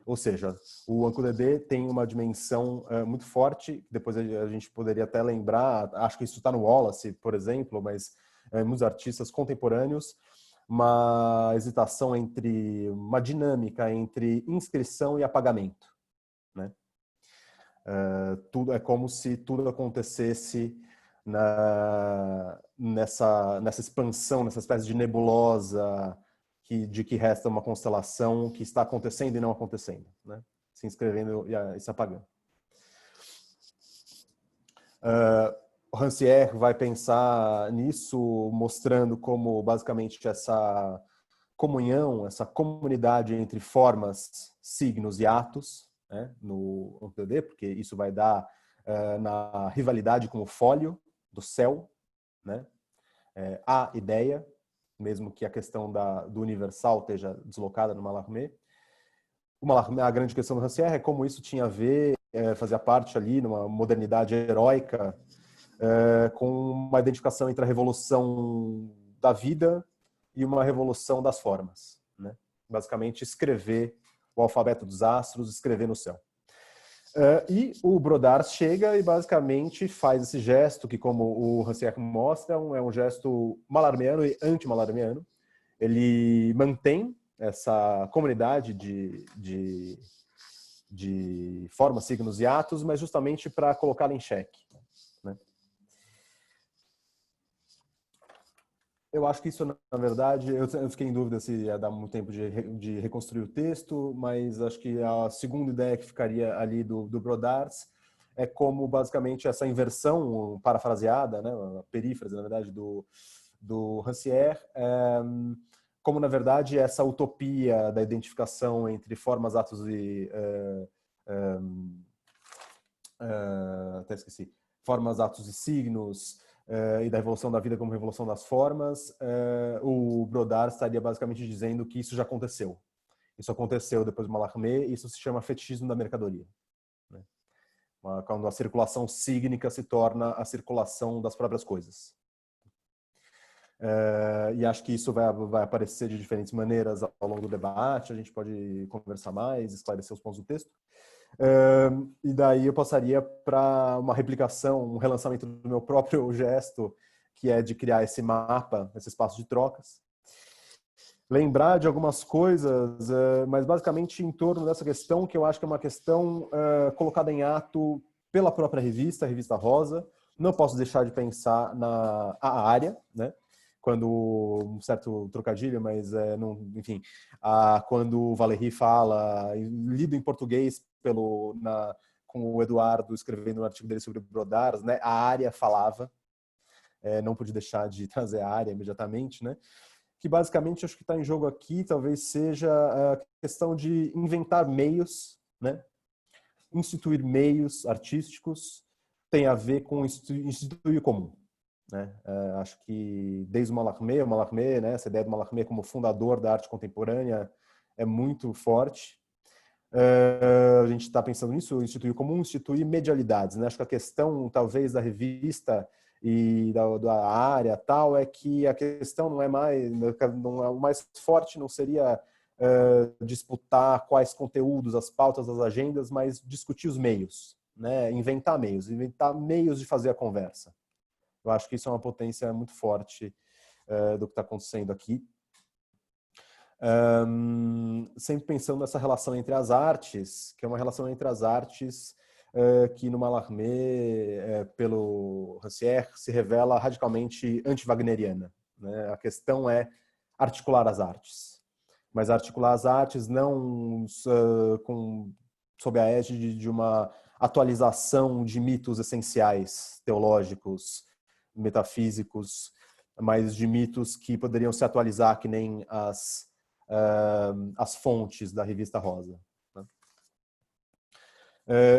Ou seja, o Ancudedê tem uma dimensão muito forte, depois a gente poderia até lembrar, acho que isso está no Wallace, por exemplo, mas muitos artistas contemporâneos, uma hesitação uma dinâmica entre inscrição e apagamento, né? Tudo é como se tudo acontecesse nessa expansão, nessa espécie de nebulosa de que resta uma constelação que está acontecendo e não acontecendo, né? Se inscrevendo e se apagando. O Rancière vai pensar nisso, mostrando como basicamente essa comunhão, essa comunidade entre formas, signos e atos, né, no Ancudedê, porque isso vai dar na rivalidade com o fólio do céu, né? A ideia, mesmo que a questão do universal esteja deslocada no Mallarmé. A grande questão do Rancière é como isso tinha a ver, fazia parte ali numa modernidade heróica, com uma identificação entre a revolução da vida e uma revolução das formas, né? Basicamente, escrever o alfabeto dos astros, escrever no céu. E o Brodard chega e basicamente faz esse gesto que, como o Rancière mostra, é um gesto malarmiano e anti-malarmiano. Ele mantém essa comunidade de formas, signos e atos, mas justamente para colocá-la em xeque, né? Eu acho que isso, na verdade, eu fiquei em dúvida se ia dar muito tempo de reconstruir o texto, mas acho que a segunda ideia que ficaria ali do Brodard é como, basicamente, essa inversão parafraseada, né, a perífrase, na verdade, do Rancière, como, na verdade, essa utopia da identificação entre formas, atos e... até esqueci. Formas, atos e signos, e da revolução da vida como revolução das formas, o Brodard estaria basicamente dizendo que isso já aconteceu. Isso aconteceu depois do Mallarmé, e isso se chama fetichismo da mercadoria, né? Quando a circulação sígnica se torna a circulação das próprias coisas. E acho que isso vai aparecer de diferentes maneiras ao longo do debate. A gente pode conversar mais, esclarecer os pontos do texto. E daí eu passaria para uma replicação, um relançamento do meu próprio gesto, que é de criar esse mapa, esse espaço de trocas. Lembrar de algumas coisas, mas basicamente em torno dessa questão, que eu acho que é uma questão colocada em ato pela própria revista, a Revista Rosa. Não posso deixar de pensar na área, né? Quando, um certo trocadilho, mas enfim, quando o Valéry fala, lido em português com o Eduardo escrevendo um artigo dele sobre Brodars, né? A área falava, não pude deixar de trazer a área imediatamente, né? Que basicamente acho que está em jogo aqui talvez seja a questão de inventar meios, né? Instituir meios artísticos tem a ver com instituir comum. Né? Acho que desde o Mallarmé, né? Essa ideia do Mallarmé como fundador da arte contemporânea é muito forte. A gente está pensando nisso, instituir comum, instituir medialidades. Né? Acho que a questão, talvez, da revista e da área tal é que a questão não é o mais forte não seria disputar quais conteúdos, as pautas, as agendas, mas discutir os meios, né? Inventar meios de fazer a conversa. Eu acho que isso é uma potência muito forte do que está acontecendo aqui. Sempre pensando nessa relação entre as artes, que é uma relação entre as artes que no Mallarmé, pelo Rancière, se revela radicalmente anti-wagneriana. Né? A questão é articular as artes. Mas articular as artes não sob a égide de uma atualização de mitos essenciais, teológicos, metafísicos, mas de mitos que poderiam se atualizar que nem as fontes da Revista Rosa. Né?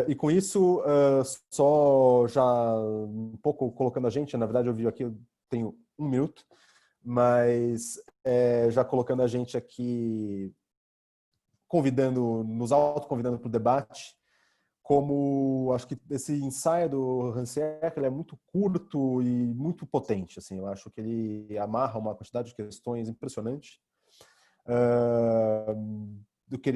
E com isso, só já um pouco colocando a gente, na verdade eu vi aqui, eu tenho 1 minuto, mas já colocando a gente aqui, nos autoconvidando para o debate, como acho que esse ensaio do Rancière ele é muito curto e muito potente. Assim, eu acho que ele amarra uma quantidade de questões impressionante. Do que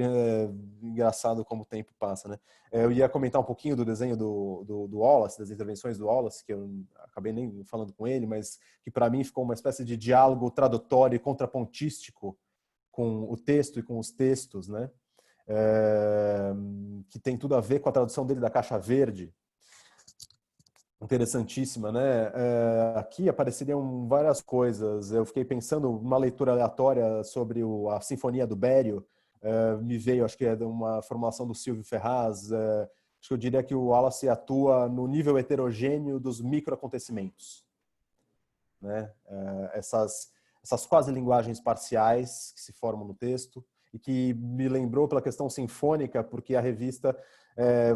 engraçado como o tempo passa, né? Eu ia comentar um pouquinho do desenho do Wallace, das intervenções do Wallace, que eu acabei nem falando com ele, mas que para mim ficou uma espécie de diálogo tradutório e contrapontístico com o texto e com os textos, né? Que tem tudo a ver com a tradução dele da Caixa Verde, interessantíssima, né? Aqui apareceriam várias coisas. Eu fiquei pensando, uma leitura aleatória sobre a Sinfonia do Bério, me veio, acho que é uma formulação do Silvio Ferraz, acho que eu diria que o Wallace atua no nível heterogêneo dos microacontecimentos. Né? Essas quase linguagens parciais que se formam no texto, e que me lembrou pela questão sinfônica, porque a revista,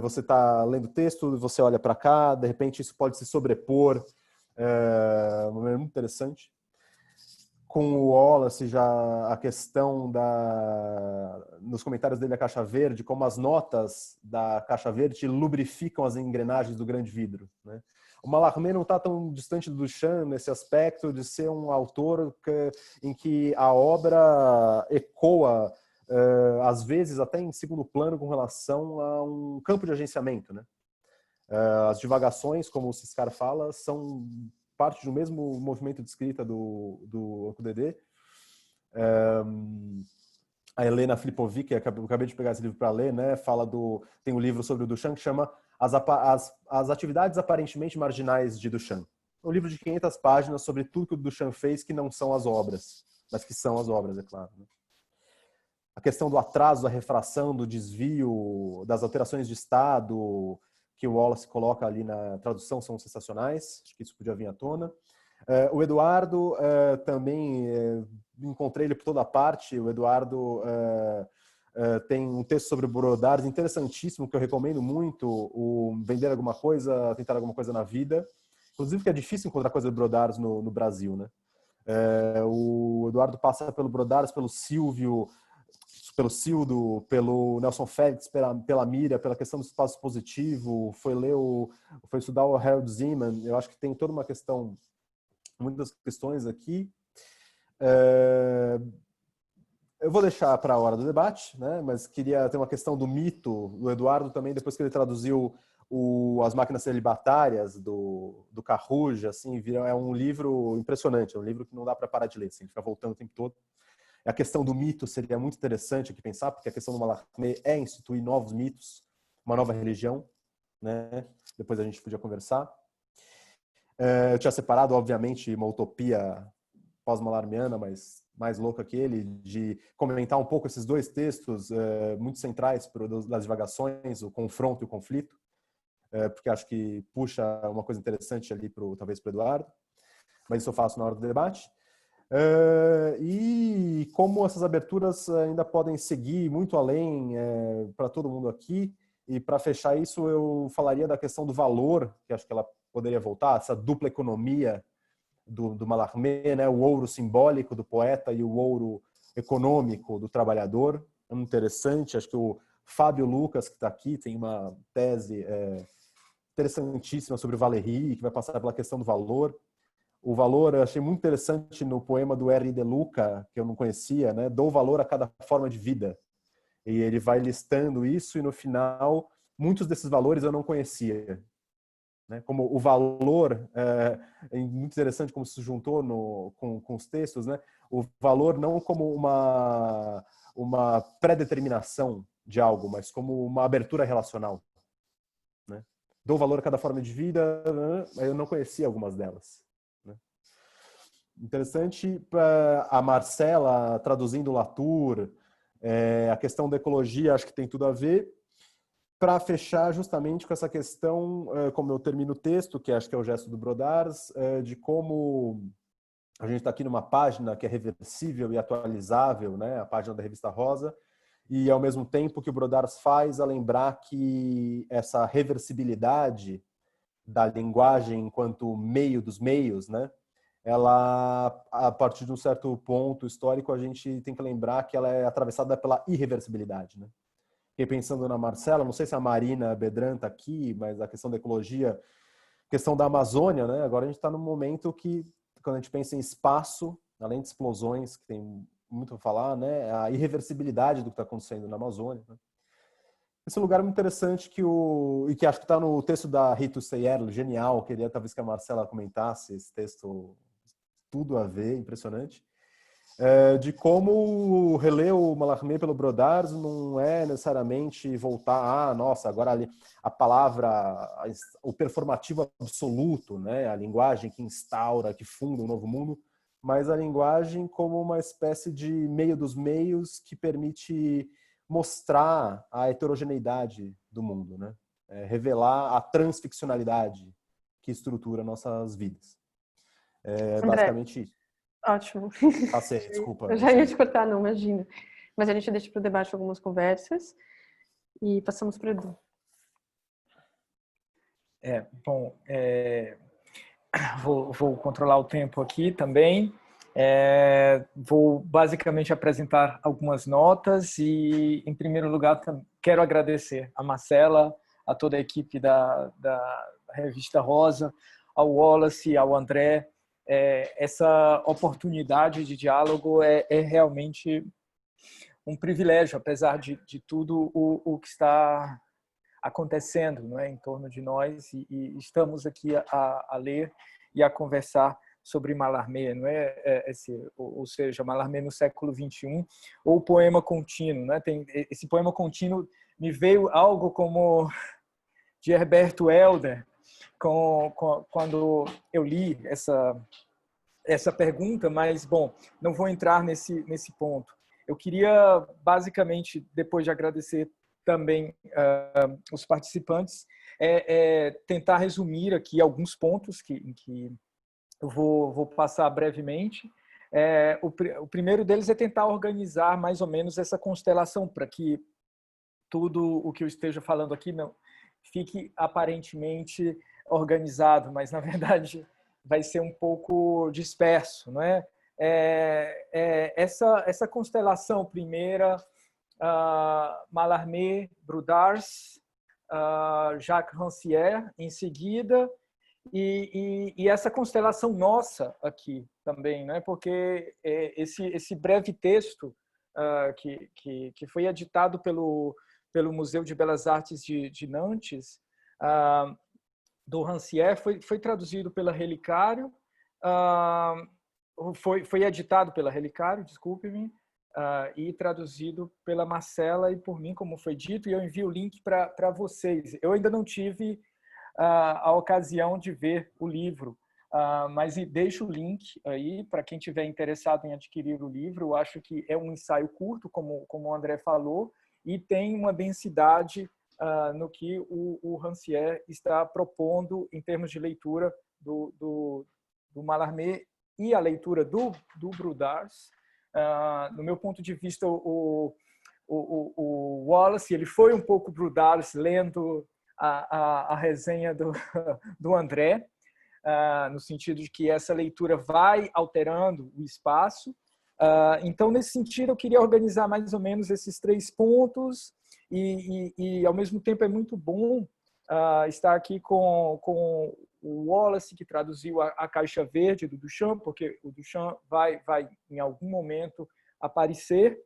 você está lendo o texto, você olha para cá, de repente isso pode se sobrepor, uma maneira muito interessante. Com o Wallace, já a questão nos comentários dele da Caixa Verde, como as notas da Caixa Verde lubrificam as engrenagens do grande vidro. Né? O Mallarmé não está tão distante do Duchamp nesse aspecto de ser um autor em que a obra ecoa, às vezes até em segundo plano, com relação a um campo de agenciamento. Né? As divagações, como o Ciscar fala, são parte do mesmo movimento de escrita do OCDD. A Helena Flipovic, que eu acabei de pegar esse livro para ler, né, tem um livro sobre o Duchamp que chama As Atividades Aparentemente Marginais de Duchamp. Um livro de 500 páginas sobre tudo que o Duchamp fez que não são as obras, mas que são as obras, é claro. Né? A questão do atraso, da refração, do desvio, das alterações de estado que o Wallace coloca ali na tradução são sensacionais. Acho que isso podia vir à tona. O Eduardo também, encontrei ele por toda parte. O Eduardo tem um texto sobre Brodars interessantíssimo, que eu recomendo muito, o Vender Alguma Coisa, Tentar Alguma Coisa na Vida. Inclusive que é difícil encontrar coisa de Brodars no Brasil. Né? O Eduardo passa pelo Brodars, pelo Silvio, pelo Cildo, pelo Nelson Félix, pela Mira, pela questão do espaço positivo, foi estudar o Harold Zeman. Eu acho que tem toda uma questão, muitas questões aqui. Eu vou deixar para a hora do debate, né? Mas queria ter uma questão do mito do Eduardo também, depois que ele traduziu As Máquinas Celibatárias, do Carruja, assim, é um livro impressionante, é um livro que não dá para parar de ler, assim, fica voltando o tempo todo. A questão do mito seria muito interessante aqui pensar, porque a questão do Mallarmé é instituir novos mitos, uma nova religião, né? Depois a gente podia conversar. Eu tinha separado, obviamente, uma utopia pós-malarmiana, mas mais louca que ele, de comentar um pouco esses dois textos muito centrais das divagações, o confronto e o conflito, porque acho que puxa uma coisa interessante ali, talvez para o Eduardo, mas isso eu faço na hora do debate. E como essas aberturas ainda podem seguir muito além para todo mundo aqui, e para fechar isso eu falaria da questão do valor, que acho que ela poderia voltar, essa dupla economia do Mallarmé, né? O ouro simbólico do poeta e o ouro econômico do trabalhador. É muito interessante. Acho que o Fábio Lucas, que está aqui, tem uma tese interessantíssima sobre Valéry, que vai passar pela questão do valor. O valor eu achei muito interessante no poema do R. De Luca, que eu não conhecia, né? Dou valor a cada forma de vida. E ele vai listando isso e no final, muitos desses valores eu não conhecia. Né? Como o valor, é muito interessante como se juntou com os textos, né? O valor não como uma pré-determinação de algo, mas como uma abertura relacional. Né? Dou valor a cada forma de vida, eu não conhecia algumas delas. Né? Interessante, a Marcela traduzindo Latour, a questão da ecologia acho que tem tudo a ver. Para fechar justamente com essa questão, como eu termino o texto, que acho que é o gesto do Brodars, de como a gente está aqui numa página que é reversível e atualizável, né, a página da Revista Rosa, e ao mesmo tempo que o Brodars faz a lembrar que essa reversibilidade da linguagem enquanto meio dos meios, né, ela, a partir de um certo ponto histórico, a gente tem que lembrar que ela é atravessada pela irreversibilidade, né? Fiquei pensando na Marcela, não sei se a Marina Bedran está aqui, mas a questão da ecologia, questão da Amazônia, né? Agora a gente está num momento que, quando a gente pensa em espaço, além de explosões, que tem muito a falar, né? A irreversibilidade do que está acontecendo na Amazônia. Né? Esse lugar é muito interessante e que acho que está no texto da Rita Seierlo, genial, queria talvez que a Marcela comentasse esse texto, tudo a ver, impressionante. De como reler o Mallarmé pelo Brodars não é necessariamente voltar, nossa, agora ali a palavra, o performativo absoluto, né? A linguagem que instaura, que funda um novo mundo, mas a linguagem como uma espécie de meio dos meios que permite mostrar a heterogeneidade do mundo, né? Revelar a transficcionalidade que estrutura nossas vidas. André, Basicamente isso. ótimo. Passei, desculpa. Eu já ia te cortar, não, imagina. Mas a gente deixa para o debate algumas conversas e passamos para o Edu. Vou controlar o tempo aqui também. Vou basicamente apresentar algumas notas e, em primeiro lugar, quero agradecer a Marcela, a toda a equipe da Revista Rosa, ao Wallace, ao André. Essa oportunidade de diálogo é realmente um privilégio, apesar de tudo o que está acontecendo, não é, em torno de nós, e estamos aqui a ler e a conversar sobre Mallarmé, não é, ou seja, Mallarmé no século XXI, ou o poema contínuo, né? Esse poema contínuo me veio algo como de Herberto Helder, quando eu li essa pergunta, mas, bom, não vou entrar nesse ponto. Eu queria, basicamente, depois de agradecer também os participantes, tentar resumir aqui alguns pontos que eu vou passar brevemente. O primeiro deles é tentar organizar mais ou menos essa constelação para que tudo o que eu esteja falando aqui não fique aparentemente organizado, mas na verdade vai ser um pouco disperso, não é? Essa constelação primeira, Mallarmé, Brodars, Jacques Rancière em seguida, e essa constelação nossa aqui também, né? Porque esse breve texto que foi editado pelo Museu de Belas Artes de Nantes, do Rancière, foi traduzido pela Relicário, foi editado pela Relicário, desculpe-me, e traduzido pela Marcela e por mim, como foi dito, e eu envio o link para vocês. Eu ainda não tive a ocasião de ver o livro, mas deixo o link aí para quem tiver interessado em adquirir o livro. Eu acho que é um ensaio curto, como o André falou, e tem uma densidade no que o Rancière está propondo em termos de leitura do Mallarmé e a leitura do Brudars. No meu ponto de vista, o Wallace ele foi um pouco Brudars lendo a resenha do André, no sentido de que essa leitura vai alterando o espaço. Então, nesse sentido, eu queria organizar mais ou menos esses 3 pontos e ao mesmo tempo, é muito bom estar aqui com o Wallace, que traduziu a Caixa Verde do Duchamp, porque o Duchamp vai em algum momento aparecer,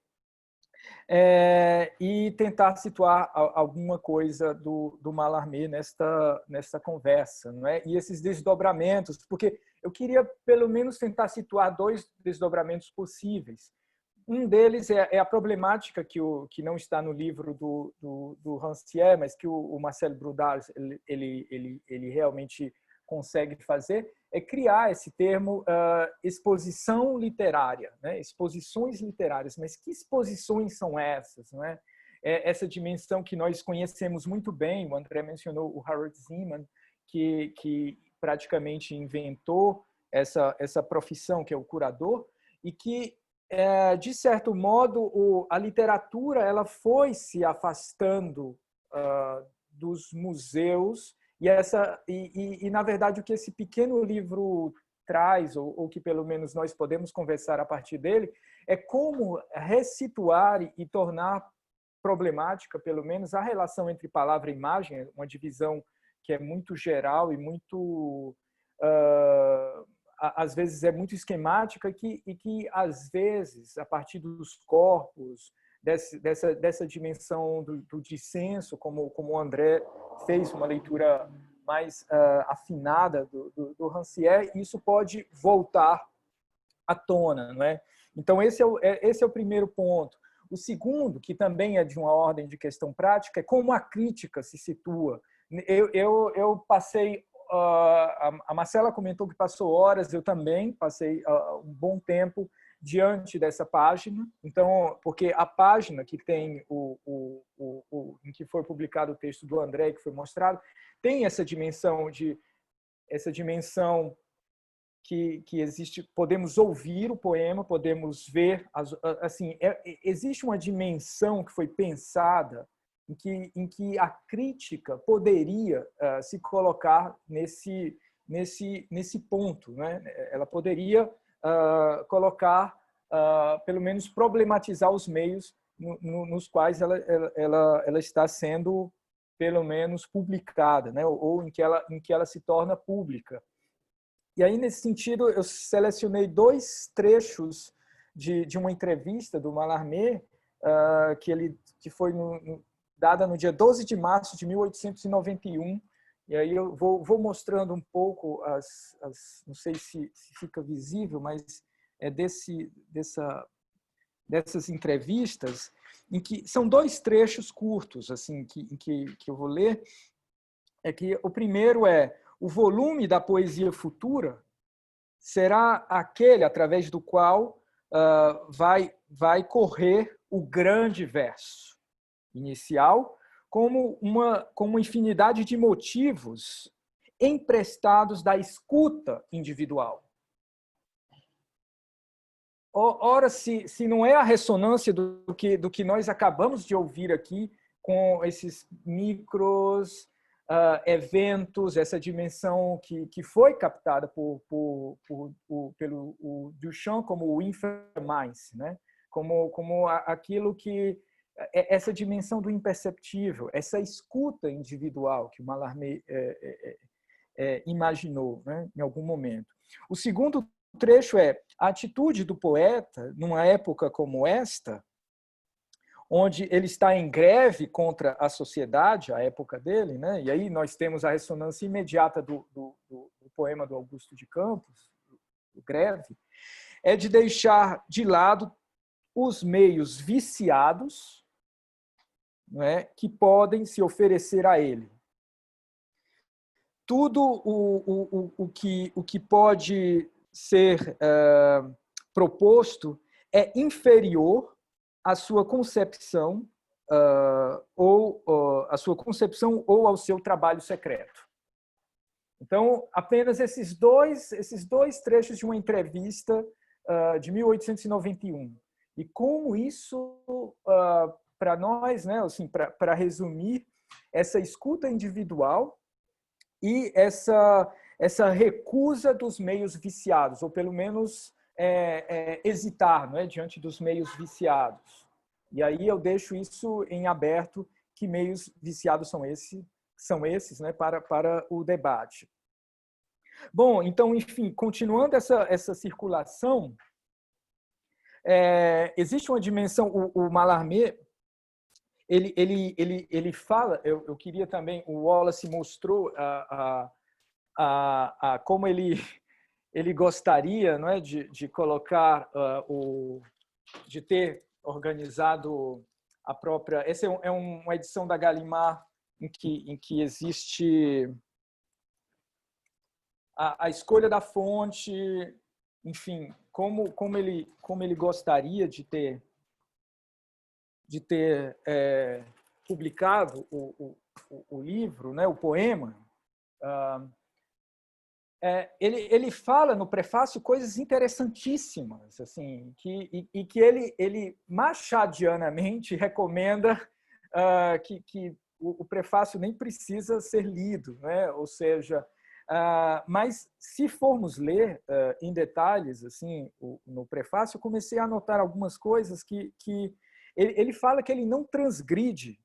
e tentar situar alguma coisa do Mallarmé nesta conversa, não é? E esses desdobramentos, porque eu queria pelo menos tentar situar 2 desdobramentos possíveis. Um deles é a problemática que não está no livro do Rancière, mas que o Marcel Brudars ele realmente consegue fazer, é criar esse termo exposição literária, né? Exposições literárias. Mas que exposições são essas? Não é? Essa dimensão que nós conhecemos muito bem, o André mencionou o Harold Zeman, que praticamente inventou essa profissão, que é o curador, e que, de certo modo, a literatura ela foi se afastando dos museus, e na verdade, o que esse pequeno livro traz, ou que pelo menos nós podemos conversar a partir dele, é como ressituar e tornar problemática, pelo menos, a relação entre palavra e imagem, uma divisão que é muito geral e muito, às vezes, é muito esquemática, e que, às vezes, a partir dos corpos, dessa dimensão do dissenso, como o André fez uma leitura mais afinada do Rancière, isso pode voltar à tona, não é? Então, esse é o primeiro ponto. O segundo, que também é de uma ordem de questão prática, é como a crítica se situa. Eu passei... a Marcela comentou que passou horas, eu também passei um bom tempo diante dessa página. Então, porque a página que tem em que foi publicado o texto do André, que foi mostrado, tem essa dimensão que existe. Podemos ouvir o poema, podemos ver, assim, existe uma dimensão que foi pensada em que a crítica poderia se colocar nesse ponto, né? Ela poderia colocar, pelo menos problematizar os meios nos quais ela está sendo, pelo menos, publicada, né? Ou em que ela se torna pública. E aí, nesse sentido, eu selecionei 2 trechos de uma entrevista do Mallarmé, que foi dada no dia 12 de março de 1891. E aí eu vou mostrando um pouco não sei se fica visível, mas é dessas entrevistas, em que são 2 trechos curtos, assim, que eu vou ler. É que o primeiro é: o volume da poesia futura será aquele através do qual vai correr o grande verso inicial, como uma infinidade de motivos emprestados da escuta individual. Ora, se não é a ressonância do que nós acabamos de ouvir aqui, com esses micros eventos, essa dimensão que foi captada pelo Duchamp como o Inframinds, né? Como aquilo que essa dimensão do imperceptível, essa escuta individual que o Mallarmé imaginou, né, em algum momento. O segundo trecho é a atitude do poeta, numa época como esta, onde ele está em greve contra a sociedade, a época dele, né? E aí nós temos a ressonância imediata do poema do Augusto de Campos, o Greve, é de deixar de lado os meios viciados, não é, que podem se oferecer a ele. Tudo o que pode ser proposto é inferior à sua concepção ou à sua concepção ou ao seu trabalho secreto. Então, apenas esses dois trechos de uma entrevista de 1891. E como isso, para nós, né, assim, para resumir, essa escuta individual e essa recusa dos meios viciados, ou pelo menos hesitar, não é, diante dos meios viciados. E aí eu deixo isso em aberto, que meios viciados são esses, né, para o debate. Bom, então, enfim, continuando essa circulação, existe uma dimensão, o Mallarmé, ele fala, eu queria também, o Wallace mostrou como ele gostaria, não é, de colocar, de ter organizado a própria... Essa é uma edição da Gallimard em que existe a escolha da fonte, enfim, como ele gostaria de ter publicado o livro, né, o poema. Ele fala no prefácio coisas interessantíssimas, assim, que ele machadianamente recomenda que o prefácio nem precisa ser lido, né? Ou seja, mas se formos ler em detalhes assim no prefácio, eu comecei a anotar algumas coisas que ele fala que ele não transgride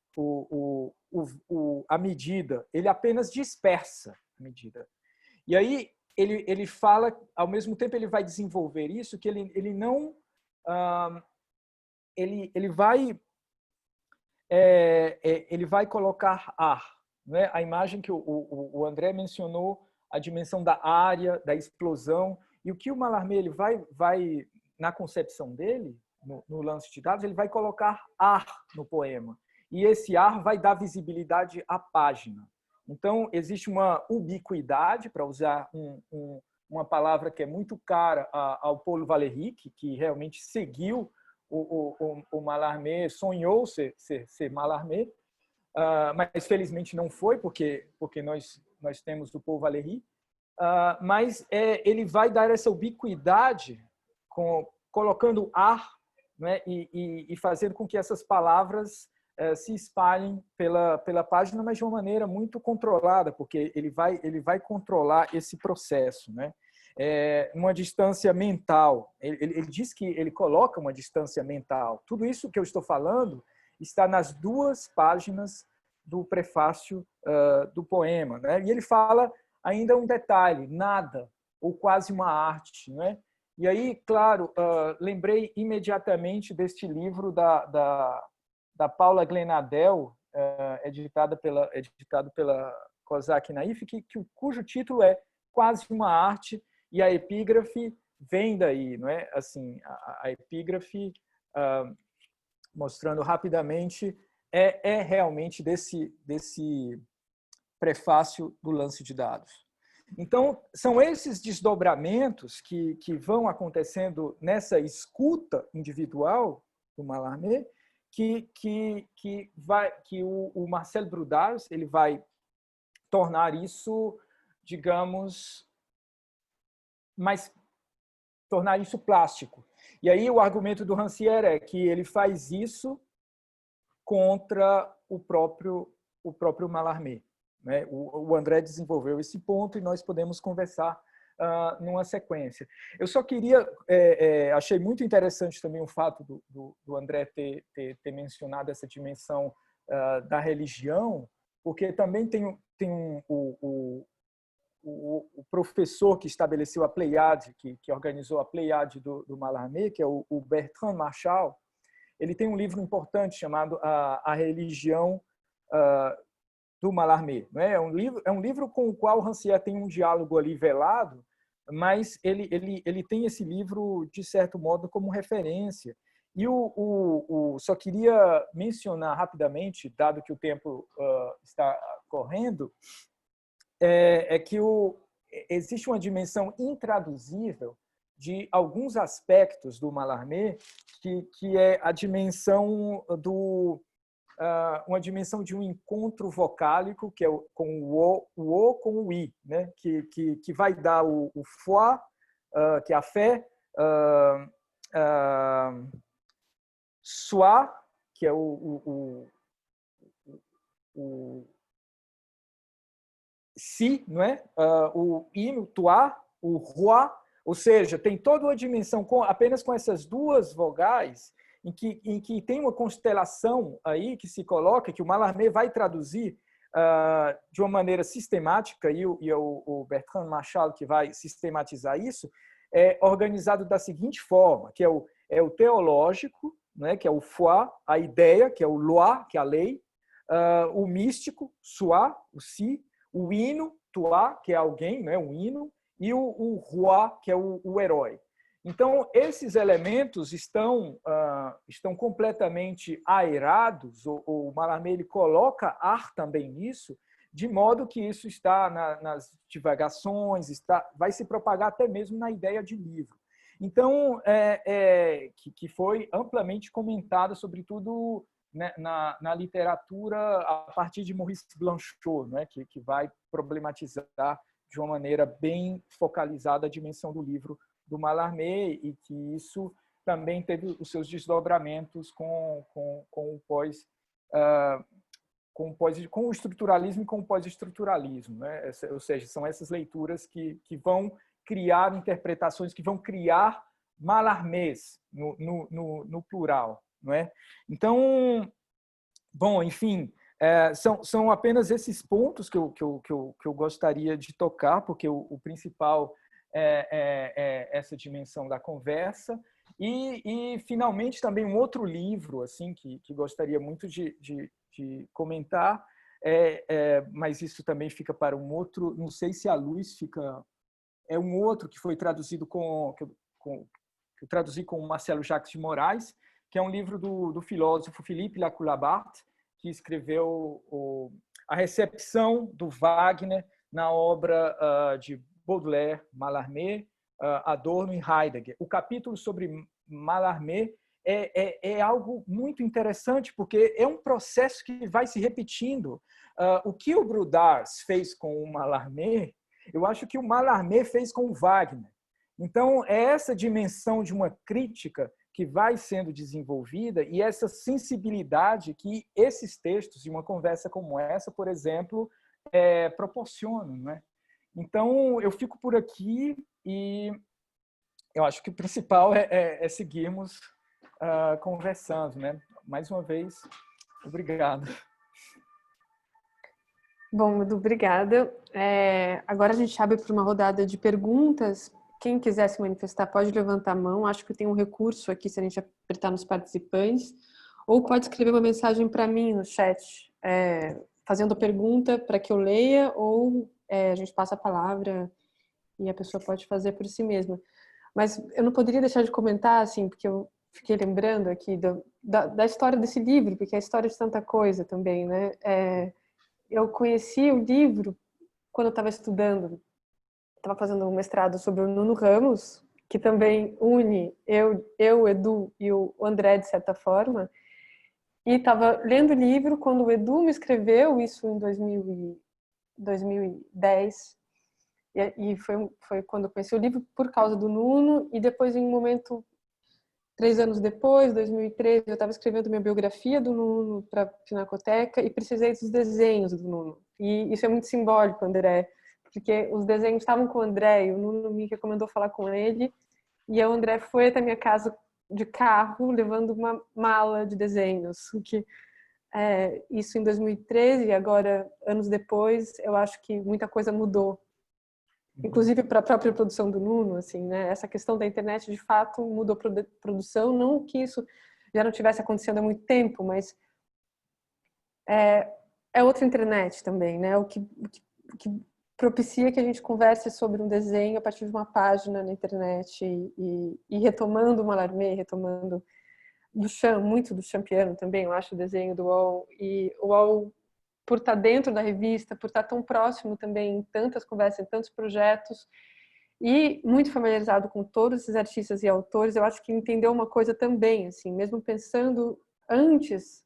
a medida, ele apenas dispersa a medida. E aí ele fala, ao mesmo tempo ele vai desenvolver isso, que ele não... ele vai colocar ar, né? A imagem que o André mencionou, a dimensão da área, da explosão, e o que o Mallarmé ele vai na concepção dele, no lance de dados, ele vai colocar ar no poema. E esse ar vai dar visibilidade à página. Então, existe uma ubiquidade, para usar uma palavra que é muito cara ao Paul Valéry, que realmente seguiu o Mallarmé, sonhou ser Mallarmé, mas felizmente não foi, porque nós temos o Paul Valéry. Mas ele vai dar essa ubiquidade, colocando ar, né, e fazendo com que essas palavras se espalhem pela página, mas de uma maneira muito controlada, porque ele vai controlar esse processo, né? Uma distância mental. Ele diz que ele coloca uma distância mental. Tudo isso que eu estou falando está nas 2 páginas do prefácio do poema, né? E ele fala ainda um detalhe: nada, ou quase uma arte, né? E aí, claro, lembrei imediatamente deste livro da Paula Glenadel, editado pela Kozak Naif, cujo título é Quase uma Arte, e a epígrafe vem daí, não é? Assim, a epígrafe, mostrando rapidamente, é realmente desse prefácio do lance de dados. Então, são esses desdobramentos que vão acontecendo nessa escuta individual do Mallarmé, que o Marcel Brudars ele vai tornar isso, digamos, tornar isso plástico. E aí o argumento do Rancière é que ele faz isso contra o próprio Mallarmé, né? O André desenvolveu esse ponto e nós podemos conversar numa sequência. Eu só queria... achei muito interessante também o fato do André ter mencionado essa dimensão da religião, porque também tem o professor que estabeleceu a Pleiade, que organizou a Pleiade do Mallarmé, que é o Bertrand Marchal, ele tem um livro importante chamado A Religião do Mallarmé. Não é? É um livro com o qual Rancière tem um diálogo ali velado, mas ele tem esse livro, de certo modo, como referência. E só queria mencionar rapidamente, dado que o tempo está correndo, que existe uma dimensão intraduzível de alguns aspectos do Mallarmé, que é a dimensão uma dimensão de um encontro vocálico, que é com o com o i, né? que vai dar o foi, que é a fé, soi, que é o si, não é? O hino, toi, o roi, ou seja, tem toda uma dimensão apenas com essas duas vogais, em que tem uma constelação aí que se coloca, que o Mallarmé vai traduzir de uma maneira sistemática, e o Bertrand Marchal que vai sistematizar isso, é organizado da seguinte forma, que é o teológico, né, que é o foi, a ideia, que é o loi, que é a lei, o místico, soi, o si, o hino, toi, que é alguém, né, um hino, e o roi, que é o herói. Então, esses elementos estão completamente aerados, o Mallarmé ele coloca ar também nisso, de modo que isso está nas divagações, vai se propagar até mesmo na ideia de livro. Então, que foi amplamente comentado, sobretudo na literatura a partir de Maurice Blanchot, né, que vai problematizar de uma maneira bem focalizada a dimensão do livro do Mallarmé, e que isso também teve os seus desdobramentos com o estruturalismo e com o pós-estruturalismo, né? Ou seja, são essas leituras que vão criar interpretações, que vão criar Mallarmés no plural, não é? Então, bom, enfim, são apenas esses pontos que eu gostaria de tocar, porque o principal é essa dimensão da conversa. E finalmente, também um outro livro assim que gostaria muito de comentar, mas isso também fica para um outro, não sei se a luz fica... É um outro que foi traduzido que eu traduzi com o Marcelo Jacques de Moraes, que é um livro do filósofo Philippe Lacoue-Labarthe, que escreveu a recepção do Wagner na obra de Baudelaire, Mallarmé, Adorno e Heidegger. O capítulo sobre Mallarmé é algo muito interessante, porque é um processo que vai se repetindo. O que o Brudars fez com o Mallarmé, eu acho que o Mallarmé fez com o Wagner. Então, é essa dimensão de uma crítica que vai sendo desenvolvida, e essa sensibilidade que esses textos, e uma conversa como essa, por exemplo, proporcionam, não é? Então, eu fico por aqui, e eu acho que o principal é seguirmos conversando, né? Mais uma vez, obrigado. Bom, Edu, obrigada. Agora a gente abre para uma rodada de perguntas. Quem quiser se manifestar pode levantar a mão. Acho que tem um recurso aqui, se a gente apertar nos participantes. Ou pode escrever uma mensagem para mim no chat, fazendo pergunta para que eu leia, ou a gente passa a palavra e a pessoa pode fazer por si mesma. Mas eu não poderia deixar de comentar, assim, porque eu fiquei lembrando aqui da história desse livro, porque é a história de tanta coisa também, né? Eu conheci o livro quando eu estava estudando, estava fazendo um mestrado sobre o Nuno Ramos, que também une o Edu e o André, de certa forma, e estava lendo o livro quando o Edu me escreveu, isso em 2010, e foi quando eu conheci o livro por causa do Nuno, e depois, em um momento, 3 anos depois, 2013, eu estava escrevendo minha biografia do Nuno para a Pinacoteca e precisei dos desenhos do Nuno. E isso é muito simbólico, André, porque os desenhos estavam com o André e o Nuno me recomendou falar com ele, e o André foi até minha casa de carro levando uma mala de desenhos, que isso em 2013, e agora, anos depois, eu acho que muita coisa mudou inclusive para a própria produção do Nuno, assim, né? Essa questão da internet, de fato, mudou a produção, não que isso já não tivesse acontecendo há muito tempo, mas é outra internet também, né? O que propicia que a gente converse sobre um desenho a partir de uma página na internet e retomando o Mallarmé, retomando muito do Champiano também, eu acho, o desenho do UOL, e o UOL, por estar dentro da revista, por estar tão próximo também em tantas conversas, em tantos projetos, e muito familiarizado com todos esses artistas e autores, eu acho que entendeu uma coisa também, assim, mesmo pensando antes,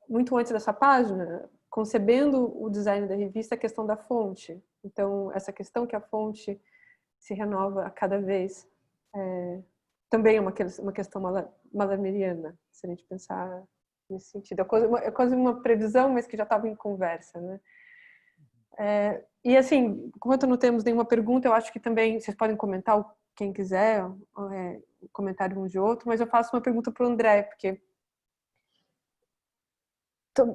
muito antes dessa página, concebendo o design da revista, a questão da fonte. Então, essa questão que a fonte se renova a cada vez, também é uma questão mallarmériana, se a gente pensar nesse sentido. É quase uma previsão, mas que já estava em conversa, né? E assim, enquanto não temos nenhuma pergunta, eu acho que também vocês podem comentar, quem quiser, comentário um de outro, mas eu faço uma pergunta para o André, porque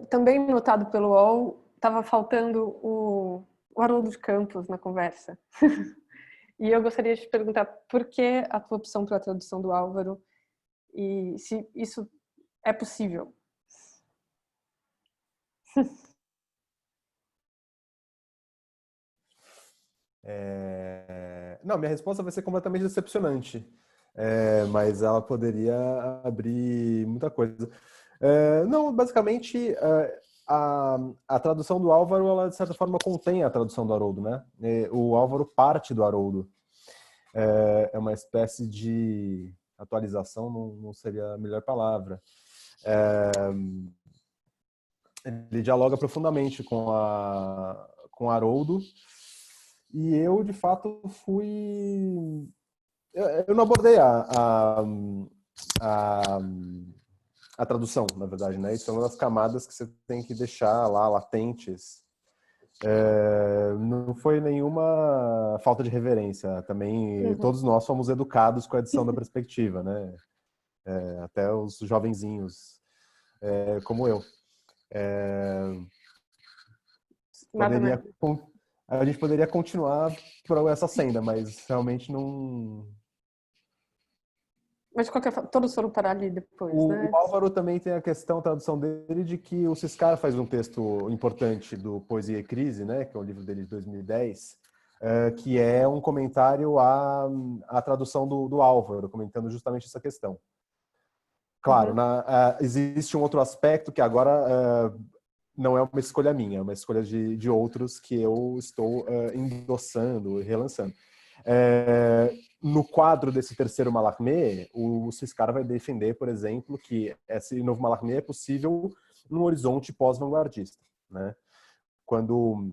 também notado pelo UOL, estava faltando o Haroldo de Campos na conversa. E eu gostaria de te perguntar por que a tua opção pela tradução do Álvaro e se isso é possível. Não, minha resposta vai ser completamente decepcionante, mas ela poderia abrir muita coisa. Não, basicamente, a tradução do Álvaro, ela de certa forma contém a tradução do Haroldo, né? O Álvaro parte do Haroldo. É uma espécie de atualização, não seria a melhor palavra. Ele dialoga profundamente com o Haroldo, e eu, de fato, eu não abordei a tradução, na verdade, né? Isso é uma das camadas que você tem que deixar lá latentes. Não foi nenhuma falta de reverência. Também todos nós fomos educados com a edição da perspectiva, né? Até os jovenzinhos, como eu. A gente poderia continuar por essa senda, mas realmente não. Mas de qualquer forma, todos foram parar ali depois, né? O Álvaro também tem a questão, a tradução dele, de que o Ciscar faz um texto importante do Poesia e Crise, né, que é o livro dele de 2010, que é um comentário à tradução do Álvaro, comentando justamente essa questão. Claro, existe um outro aspecto que agora não é uma escolha minha, é uma escolha de outros que eu estou endossando e relançando. No quadro desse terceiro Mallarmé, o Ciscar vai defender, por exemplo, que esse novo Mallarmé é possível num horizonte pós-vanguardista, né? Quando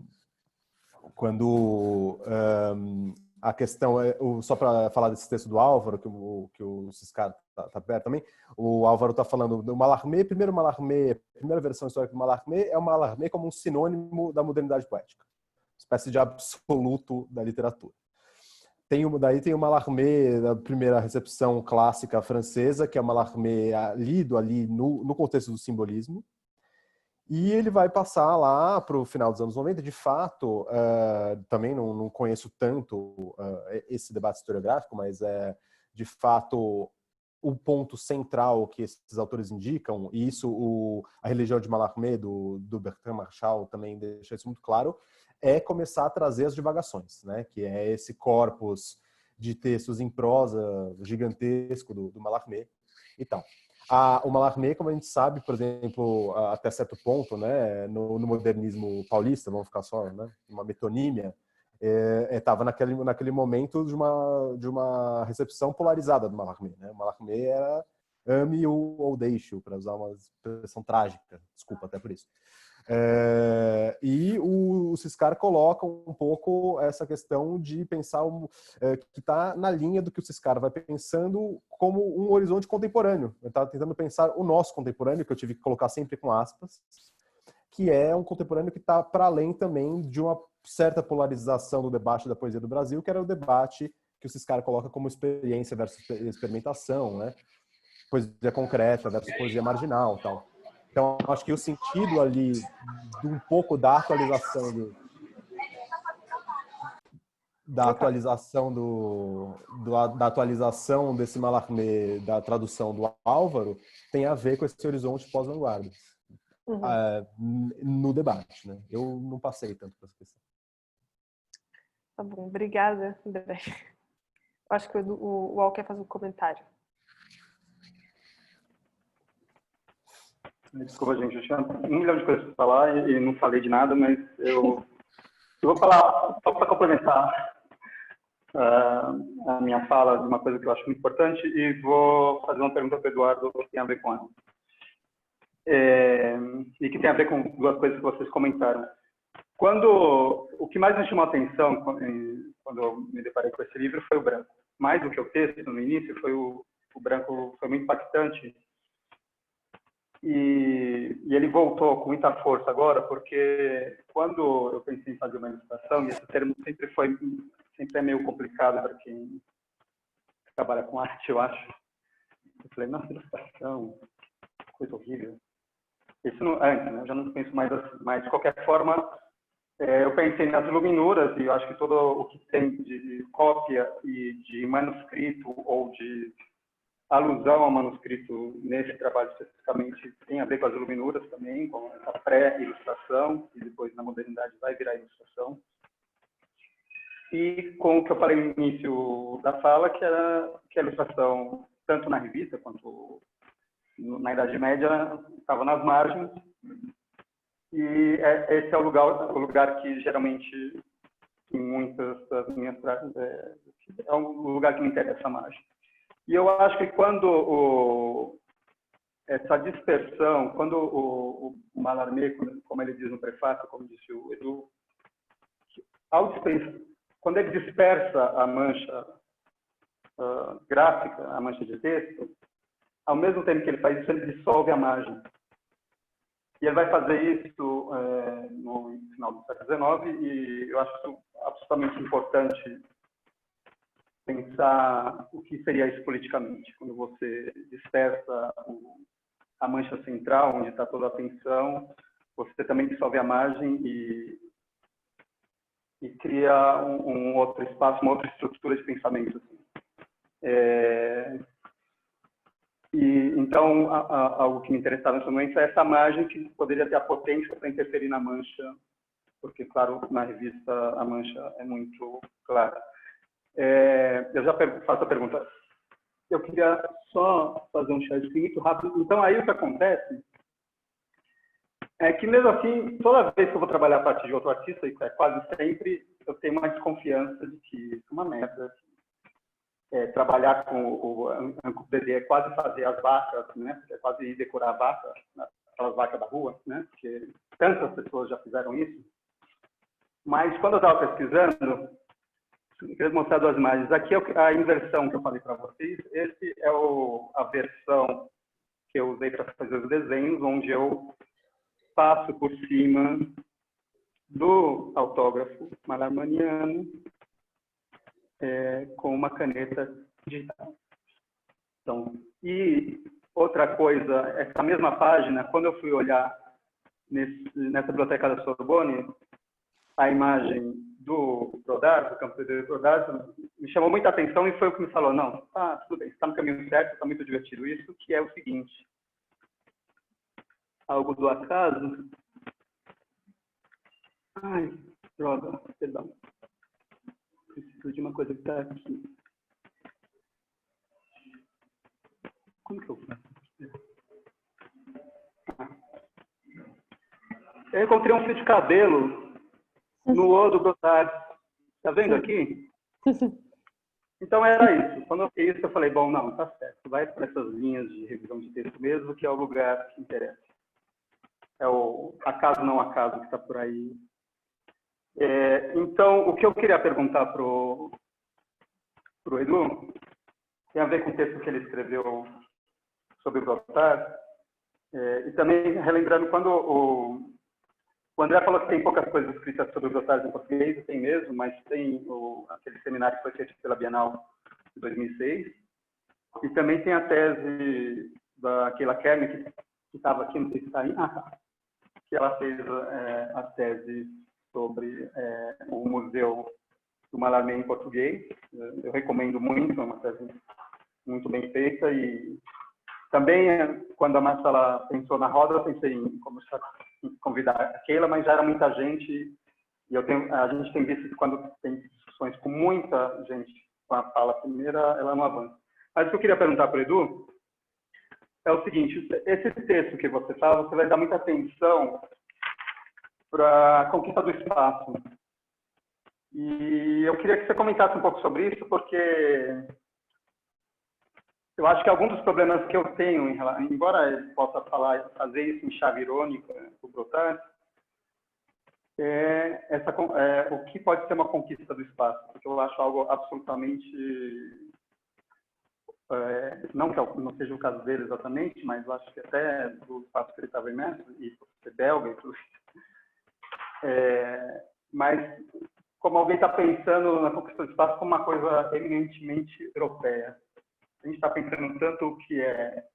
a questão só para falar desse texto do Álvaro, que o Ciscar tá perto também, o Álvaro está falando do Mallarmé, primeira versão histórica do Mallarmé é o Mallarmé como um sinônimo da modernidade poética, espécie de absoluto da literatura. Daí tem o Mallarmé da primeira recepção clássica francesa, que é o Mallarmé lido ali no contexto do simbolismo. E ele vai passar lá para o final dos anos 90. De fato, também não conheço tanto esse debate historiográfico, mas de fato o ponto central que esses autores indicam, e isso a religião de Mallarmé, do Bertrand Marchal, também deixa isso muito claro, é começar a trazer as divagações, né? Que é esse corpus de textos em prosa gigantesco do Mallarmé e tal. O Mallarmé, como a gente sabe, por exemplo, até certo ponto, né, no modernismo paulista, vamos ficar só, né, uma metonímia, estava naquele momento de uma recepção polarizada do Mallarmé, né? O Mallarmé era ame-o ou deixe-o, para usar uma expressão trágica, desculpa até por isso. E o Ciscar coloca um pouco essa questão de pensar que está na linha do que o Ciscar vai pensando como um horizonte contemporâneo. Ele está tentando pensar o nosso contemporâneo, que eu tive que colocar sempre com aspas, que é um contemporâneo que está para além também de uma certa polarização do debate da poesia do Brasil, que era o debate que o Ciscar coloca como experiência versus experimentação, né? Poesia concreta versus poesia marginal, tal. Então, acho que o sentido ali de um pouco da atualização da atualização da atualização desse Mallarmé, da tradução do Álvaro, tem a ver com esse horizonte pós-vanguarda no debate, né? Eu não passei tanto por essa questão. Tá bom, obrigada, André. Acho que o Al quer fazer um comentário. Desculpa, gente, eu tinha 1 milhão de coisas para falar e não falei de nada, mas eu vou falar só para complementar a minha fala de uma coisa que eu acho muito importante e vou fazer uma pergunta para o Eduardo que tem a ver com ela. E que tem a ver com 2 coisas que vocês comentaram. O que mais me chamou a atenção quando eu me deparei com esse livro foi o branco. Mais do que o texto no início, foi o branco foi muito impactante. E ele voltou com muita força agora, porque quando eu pensei em fazer uma ilustração, e esse termo sempre é meio complicado para quem trabalha com arte, eu acho. Eu falei, nossa, ilustração, coisa horrível. Isso não, antes, né? Eu já não penso mais assim. Mas, de qualquer forma, eu pensei nas iluminuras, e eu acho que todo o que tem de cópia e de manuscrito ou de alusão ao manuscrito nesse trabalho especificamente tem a ver com as iluminuras também, com essa pré-ilustração, e depois na modernidade vai virar ilustração. E com o que eu falei no início da fala, que era que a ilustração, tanto na revista quanto na Idade Média, estava nas margens. E esse é o lugar que geralmente, em muitas das minhas práticas, é um lugar que me interessa mais. E eu acho que quando essa dispersão, quando o Mallarmé, como ele diz no prefácio, como disse o Edu, quando ele dispersa a mancha gráfica, a mancha de texto, ao mesmo tempo que ele faz isso, ele dissolve a margem. E ele vai fazer isso no final do século XIX, e eu acho isso absolutamente importante pensar o que seria isso politicamente, quando você dispersa a mancha central, onde está toda a atenção, você também dissolve a margem e cria um outro espaço, uma outra estrutura de pensamento. Assim. Então, algo que me interessava nesse momento é essa margem que poderia ter a potência para interferir na mancha, porque, claro, na revista a mancha é muito clara. Eu já faço a pergunta. Eu queria só fazer um chat muito rápido. Então, aí o que acontece é que, mesmo assim, toda vez que eu vou trabalhar a partir de outro artista, e é quase sempre, eu tenho uma desconfiança de que isso é uma merda. Trabalhar com o Anco 3D é quase fazer as vacas, né? É quase ir decorar a vaca, aquelas vacas da rua, né? Porque tantas pessoas já fizeram isso. Mas, quando eu estava pesquisando, eu queria mostrar 2 imagens. Aqui é a inversão que eu falei para vocês. Esse é a versão que eu usei para fazer os desenhos, onde eu passo por cima do autógrafo mallarmaniano com uma caneta digital. Então, e outra coisa, essa mesma página, quando eu fui olhar nessa biblioteca da Sorbonne, a imagem do Prodarte, do campo de Prodarte, me chamou muita atenção e foi o que me falou, não, tudo bem, está no caminho certo, está muito divertido isso, que é o seguinte, algo do acaso, ai, droga, perdão, preciso de uma coisa que está aqui, como que eu faço? Eu encontrei um fio de cabelo no O do Godard. Está vendo aqui? Então, era isso. Quando eu fiz isso, eu falei, bom, não, tá certo. Vai para essas linhas de revisão de texto mesmo, que é o lugar que interessa. É o acaso, não acaso, que está por aí. Então, o que eu queria perguntar para o Edu tem a ver com o texto que ele escreveu sobre o Godard. E também relembrando quando o André falou que tem poucas coisas escritas sobre os otários em português, tem mesmo, mas tem aquele seminário que foi feito pela Bienal de 2006. E também tem a tese da Keila Kern, que estava aqui, não sei se está aí, que ela fez a tese sobre o museu do Mallarmé em português. Eu recomendo muito, é uma tese muito bem feita. E também, quando a Marcela pensou na roda, eu pensei em convidar a Keila, mas já era muita gente. E a gente tem visto que quando tem discussões com muita gente com a fala primeira, ela não avança. Mas o que eu queria perguntar para o Edu é o seguinte: esse texto que você fala, você vai dar muita atenção para a conquista do espaço. E eu queria que você comentasse um pouco sobre isso, porque eu acho que alguns dos problemas que eu tenho, embora eu possa fazer isso em chave irônica, o Brotar, o que pode ser uma conquista do espaço, porque eu acho algo absolutamente, não que não seja o caso dele exatamente, mas eu acho que até do espaço que ele estava imerso, e por ser belga, inclusive, mas como alguém está pensando na conquista do espaço como uma coisa eminentemente europeia. A gente está pensando tanto o que é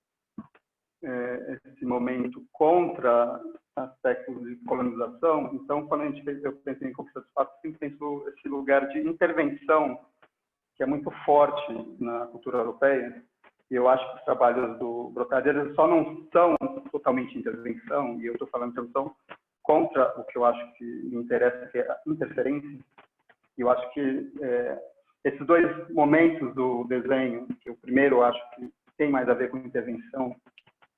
esse momento contra aspectos de colonização. Então, quando eu penso em conquista do espaço, eu sempre penso esse lugar de intervenção que é muito forte na cultura europeia. E eu acho que os trabalhos do Brocard só não são totalmente intervenção, e eu estou falando intervenção contra o que eu acho que me interessa, que é a interferência. E eu acho que esses dois momentos do desenho, que o primeiro eu acho que tem mais a ver com intervenção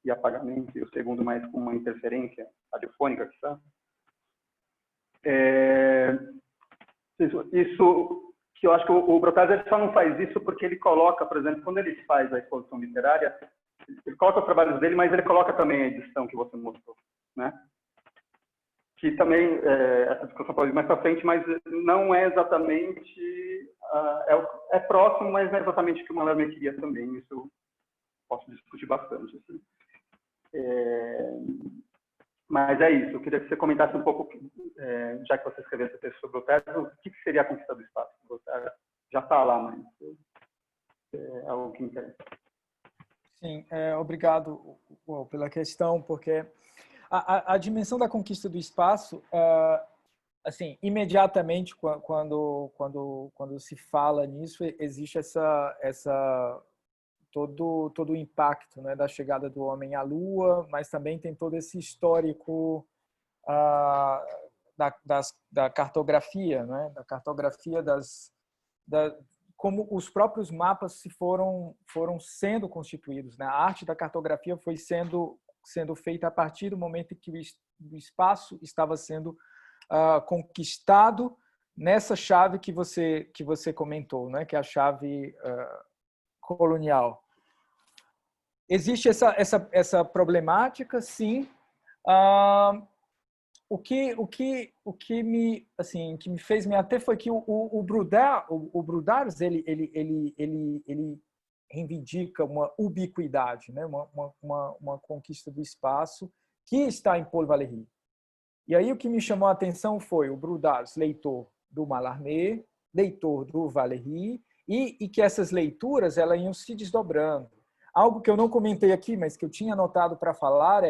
e apagamento, e o segundo mais com uma interferência radiofônica, que sabe? Isso que eu acho que o Brocard só não faz isso porque ele coloca, por exemplo, quando ele faz a exposição literária, ele coloca os trabalhos dele, mas ele coloca também a edição que você mostrou, né? Que também, a discussão pode ir mais para frente, mas não é exatamente, é próximo, mas não é exatamente o que o Mallarmé queria também. Isso eu posso discutir bastante. Assim. Mas é isso, eu queria que você comentasse um pouco, já que você escreveu esse texto sobre o Brotar, o que seria a conquista do espaço? O Brotar já está lá, mas é algo que interessa. Sim, obrigado pela questão, porque a dimensão da conquista do espaço, assim, imediatamente quando se fala nisso, existe todo o impacto, né, da chegada do homem à Lua, mas também tem todo esse histórico da cartografia, né, da cartografia como os próprios mapas foram sendo constituídos, né? A arte da cartografia foi sendo feita a partir do momento em que o espaço estava sendo conquistado nessa chave que você comentou, né? Que é a chave colonial. Existe essa problemática, sim. O que me fez me ater foi que o Brudars ele reivindica uma ubiquidade, né? uma conquista do espaço que está em Paul Valéry. E aí o que me chamou a atenção foi o Brudars, leitor do Mallarmé, leitor do Valéry, e que essas leituras elas iam se desdobrando. Algo que eu não comentei aqui, mas que eu tinha anotado para falar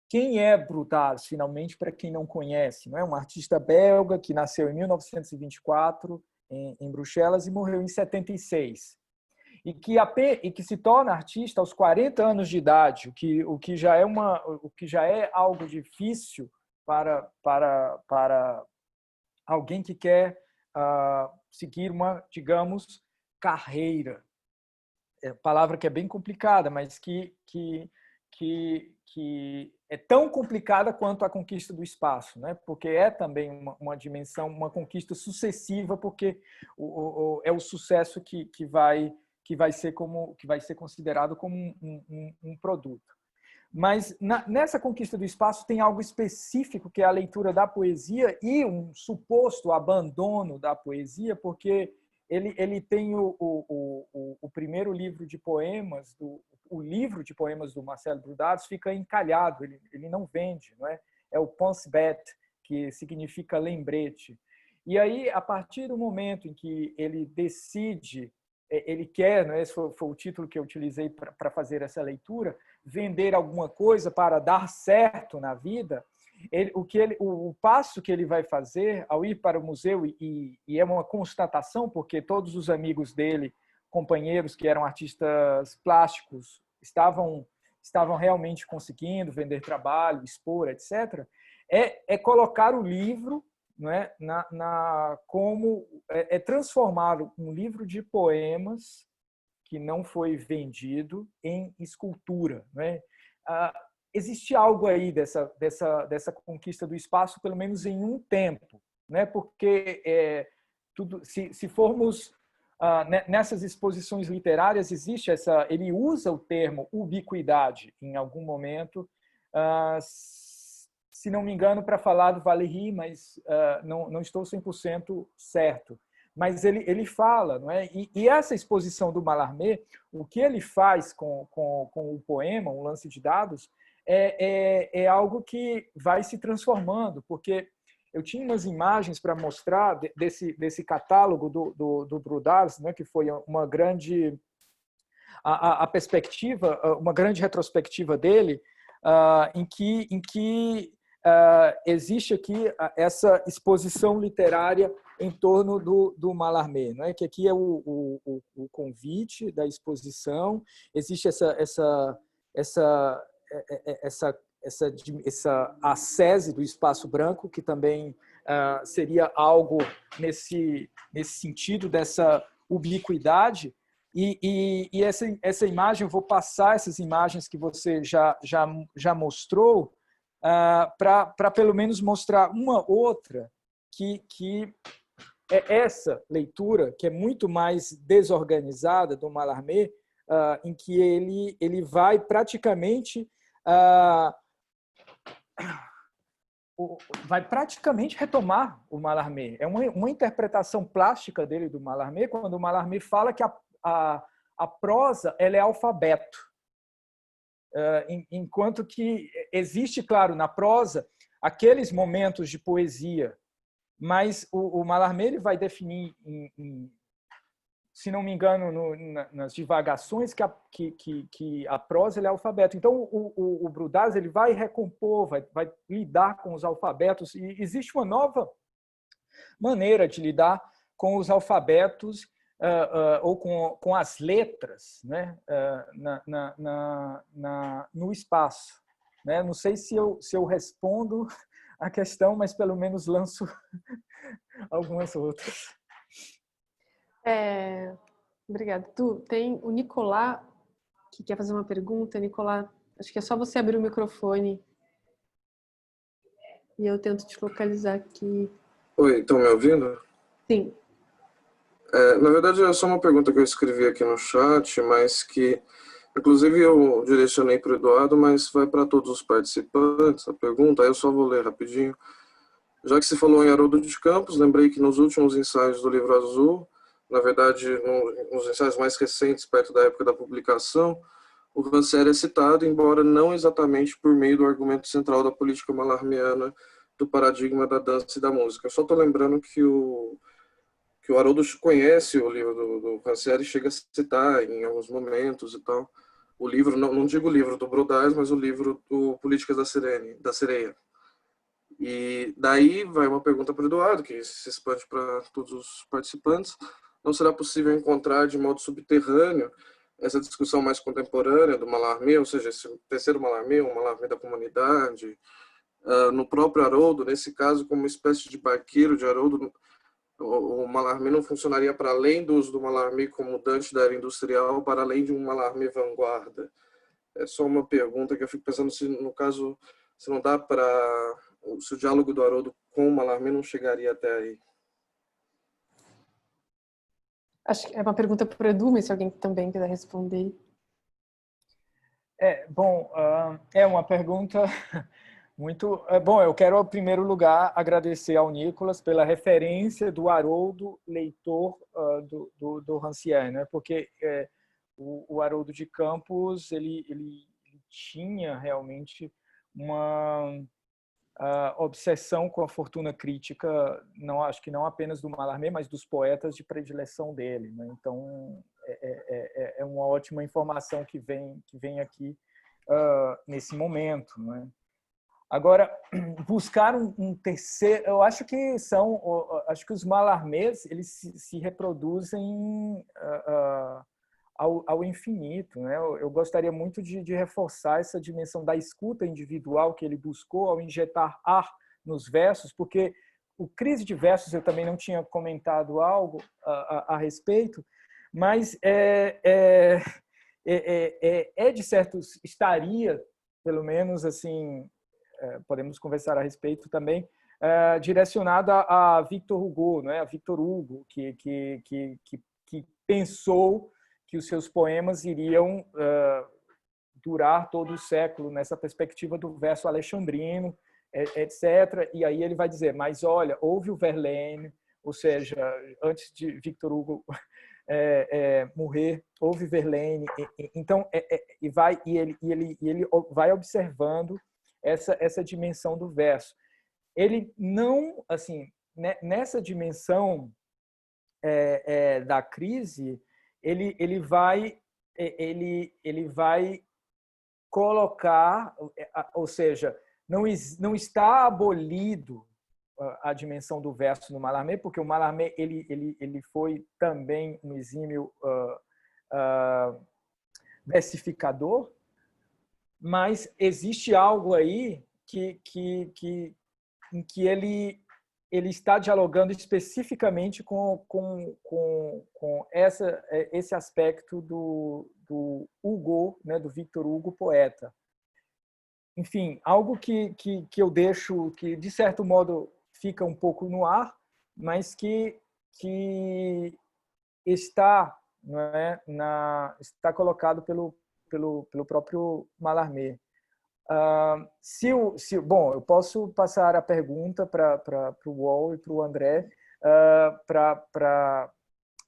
quem é Brudars, finalmente, para quem não conhece? Não é um artista belga que nasceu em 1924 em Bruxelas e morreu em 76. E que se torna artista aos 40 anos de idade, o que já é algo difícil para alguém que quer seguir uma, digamos, carreira. Palavra que é bem complicada, mas que é tão complicada quanto a conquista do espaço, né? Porque é também uma dimensão, uma conquista sucessiva, porque é o sucesso que vai ser considerado como um produto. Mas nessa conquista do espaço tem algo específico, que é a leitura da poesia e um suposto abandono da poesia, porque ele tem o primeiro livro de poemas, o livro de poemas do Marcel Brudars fica encalhado, ele não vende, não é? É o Pense Bête, que significa lembrete. E aí, a partir do momento em que ele decide, ele quer, não é? Esse foi o título que eu utilizei para fazer essa leitura, vender alguma coisa para dar certo na vida, o passo que ele vai fazer ao ir para o museu, e é uma constatação, porque todos os amigos dele, companheiros que eram artistas plásticos, estavam realmente conseguindo vender trabalho, expor, etc., é colocar o livro, não é, como transformar um livro de poemas que não foi vendido em escultura, não é? Existe algo aí dessa conquista do espaço, pelo menos em um tempo, né? Porque se formos nessas exposições literárias, existe ele usa o termo ubiquidade em algum momento, se não me engano, para falar do Valéry, mas não estou 100% certo. Mas ele fala, não é? E essa exposição do Mallarmé, o que ele faz com o poema, um lance de dados, é algo que vai se transformando, porque eu tinha umas imagens para mostrar desse catálogo do Brudars, né, que foi uma grande a perspectiva, uma grande retrospectiva dele, em que existe aqui essa exposição literária em torno do Mallarmé, não é? Que aqui é o convite da exposição, existe essa ascese do espaço branco, que também seria algo nesse sentido dessa ubiquidade. E essa imagem, eu vou passar essas imagens que você já mostrou, para pelo menos mostrar uma outra que é essa leitura, que é muito mais desorganizada do Mallarmé, em que ele vai praticamente retomar o Mallarmé. É uma interpretação plástica dele do Mallarmé, quando o Mallarmé fala que a prosa ela é alfabeto. Enquanto que existe, claro, na prosa, aqueles momentos de poesia, mas o Mallarmé ele vai definir, se não me engano, nas divagações, que a prosa ele é alfabeto. Então, o Brudars ele vai recompor, vai lidar com os alfabetos, e existe uma nova maneira de lidar com os alfabetos, ou com as letras, né, no espaço. Né? Não sei se eu respondo a questão, mas pelo menos lanço algumas outras. Obrigada. Tem o Nicolás que quer fazer uma pergunta. Nicolás, acho que é só você abrir o microfone e eu tento te localizar aqui. Oi, estão me ouvindo? Sim. Na verdade, é só uma pergunta que eu escrevi aqui no chat, mas que, inclusive, eu direcionei para o Eduardo, mas vai para todos os participantes a pergunta, aí eu só vou ler rapidinho. Já que se falou em Haroldo de Campos, lembrei que nos últimos ensaios do Livro Azul, na verdade, nos ensaios mais recentes, perto da época da publicação, o Rancière é citado, embora não exatamente por meio do argumento central da política mallarmiana do paradigma da dança e da música. Eu só estou lembrando que o Haroldo conhece o livro do Rancière e chega a citar em alguns momentos e tal. O livro, não digo o livro do Brudars, mas o livro do Políticas da Sereia. E daí vai uma pergunta para o Eduardo, que se expande para todos os participantes. Não será possível encontrar de modo subterrâneo essa discussão mais contemporânea do Mallarmé, ou seja, esse terceiro Mallarmé, um Mallarmé da comunidade, no próprio Haroldo, nesse caso, como uma espécie de barqueiro de Haroldo? O Mallarmé não funcionaria para além do uso do Mallarmé como Dante da era industrial, para além de um Mallarmé vanguarda? É só uma pergunta que eu fico pensando se, no caso, se não dá para... se o diálogo do Haroldo com o Mallarmé não chegaria até aí. Acho que é uma pergunta para o Edu, mas se alguém também quiser responder. Bom, é uma pergunta muito... Bom, eu quero, em primeiro lugar, agradecer ao Nicolas pela referência do Haroldo, leitor do Rancière, né? Porque o Haroldo de Campos ele tinha realmente uma obsessão com a fortuna crítica, acho que não apenas do Mallarmé, mas dos poetas de predileção dele, né? Então, é uma ótima informação que vem aqui nesse momento, né? Agora, buscar um terceiro, eu acho que os Mallarmés, eles se reproduzem ao infinito, né? Eu gostaria muito de reforçar essa dimensão da escuta individual que ele buscou ao injetar ar nos versos, porque o Crise de Versos eu também não tinha comentado algo a respeito, mas de certo estaria, pelo menos assim, podemos conversar a respeito também, direcionada a Victor Hugo, né? A Victor Hugo, que pensou que os seus poemas iriam durar todo o século nessa perspectiva do verso alexandrino, etc. E aí ele vai dizer, mas olha, houve o Verlaine, ou seja, antes de Victor Hugo morrer, houve Verlaine. Então, ele vai observando essa dimensão do verso. Ele não, assim, nessa dimensão da crise, ele vai colocar, ou seja, não está abolido a dimensão do verso no Mallarmé, porque o Mallarmé ele foi também um exímio versificador, mas existe algo aí em que ele está dialogando especificamente com esse aspecto do Hugo, né, do Victor Hugo, poeta. Enfim, algo que eu deixo, que de certo modo fica um pouco no ar, mas que está, não é, está colocado pelo próprio Mallarmé. Bom, eu posso passar a pergunta para o Wall e para o André para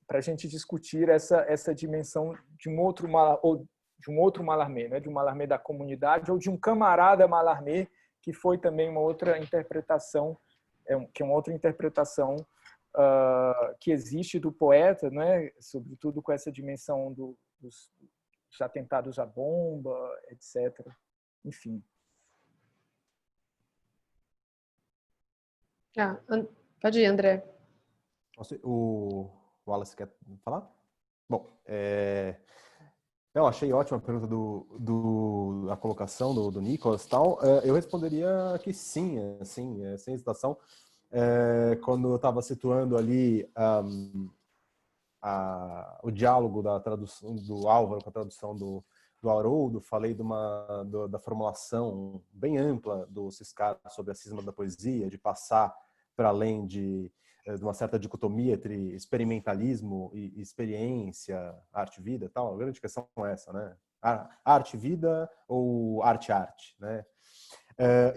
a gente discutir essa dimensão de um outro Mallarmé, né? De um Mallarmé da comunidade ou de um camarada Mallarmé, que foi também uma outra interpretação, que existe do poeta, né? Sobretudo com essa dimensão dos atentados à bomba, etc. Enfim. Pode ir, André. O Wallace quer falar? Bom, eu achei ótima a pergunta a colocação do Nicolas e tal. Eu responderia que sim, assim, sem hesitação. Quando eu estava situando ali o diálogo da tradução do Álvaro com a tradução do Haroldo, falei da formulação bem ampla do Ciscar sobre a cisma da poesia, de passar para além de uma certa dicotomia entre experimentalismo e experiência, arte-vida e tal. A grande questão é essa, né? Arte-vida ou arte-arte, né?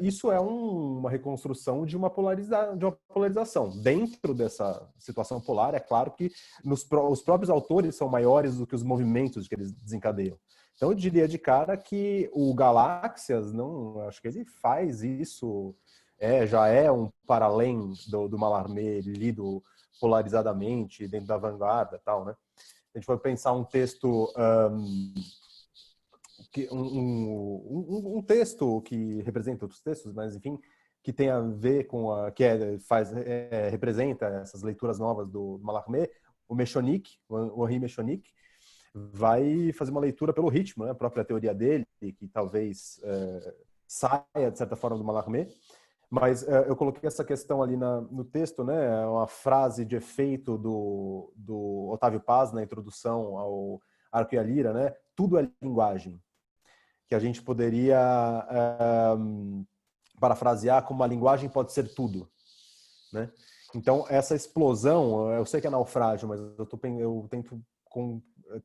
Isso é uma reconstrução de uma polarização. Dentro dessa situação polar, é claro que os próprios autores são maiores do que os movimentos que eles desencadeiam. Então, eu diria de cara que o Galáxias, acho que ele faz isso, já é um para além do Mallarmé lido polarizadamente dentro da vanguarda, tal, né? A gente vai pensar um texto um texto que representa outros textos, mas enfim, que tem a ver com representa essas leituras novas do Mallarmé, o Mechonique, o Henri Mechonique, vai fazer uma leitura pelo ritmo, né, a própria teoria dele, que talvez saia de certa forma do Mallarmé, mas eu coloquei essa questão ali no texto, né, uma frase de efeito do Otávio Paz na introdução ao Arco e a Lira, né, tudo é linguagem, que a gente poderia parafrasear como a linguagem pode ser tudo, né? Então, essa explosão, eu sei que é naufrágio, mas eu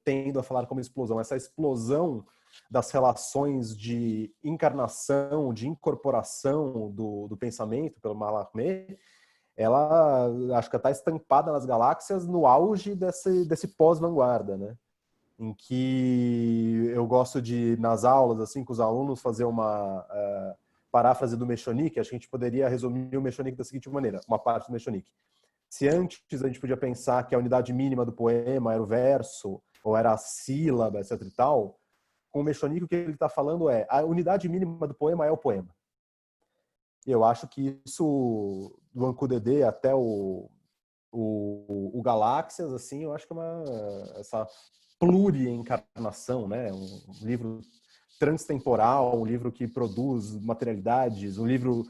tendo a falar como explosão, essa explosão das relações de encarnação, de incorporação do pensamento pelo Mallarmé, ela acho que está estampada nas galáxias no auge desse pós-vanguarda, né? Em que eu gosto de, nas aulas, assim, com os alunos, fazer uma paráfrase do Mechonique. Acho que a gente poderia resumir o Mechonique da seguinte maneira, uma parte do Mechonique. Se antes a gente podia pensar que a unidade mínima do poema era o verso, ou era a sílaba, etc e tal, com o Mechonique o que ele está falando a unidade mínima do poema é o poema. Eu acho que isso, do Anku Dedê até o Galáxias, assim, eu acho que é essa pluriencarnação, né? Um livro transtemporal, um livro que produz materialidades, um livro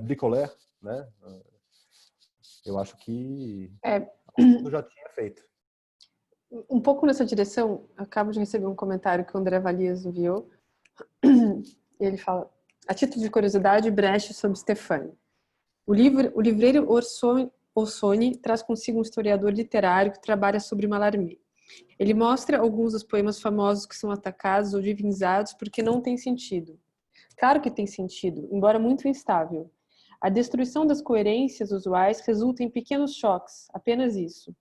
bricolé, né? Eu acho que eu já tinha feito. Um pouco nessa direção, acabo de receber um comentário que o André Valias enviou. Ele fala, a título de curiosidade, Brecht sobre Stefani. O livreiro Orsoni traz consigo um historiador literário que trabalha sobre Mallarmé. Ele mostra alguns dos poemas famosos que são atacados ou divinizados porque não tem sentido. Claro que tem sentido, embora muito instável. A destruição das coerências usuais resulta em pequenos choques, apenas isso.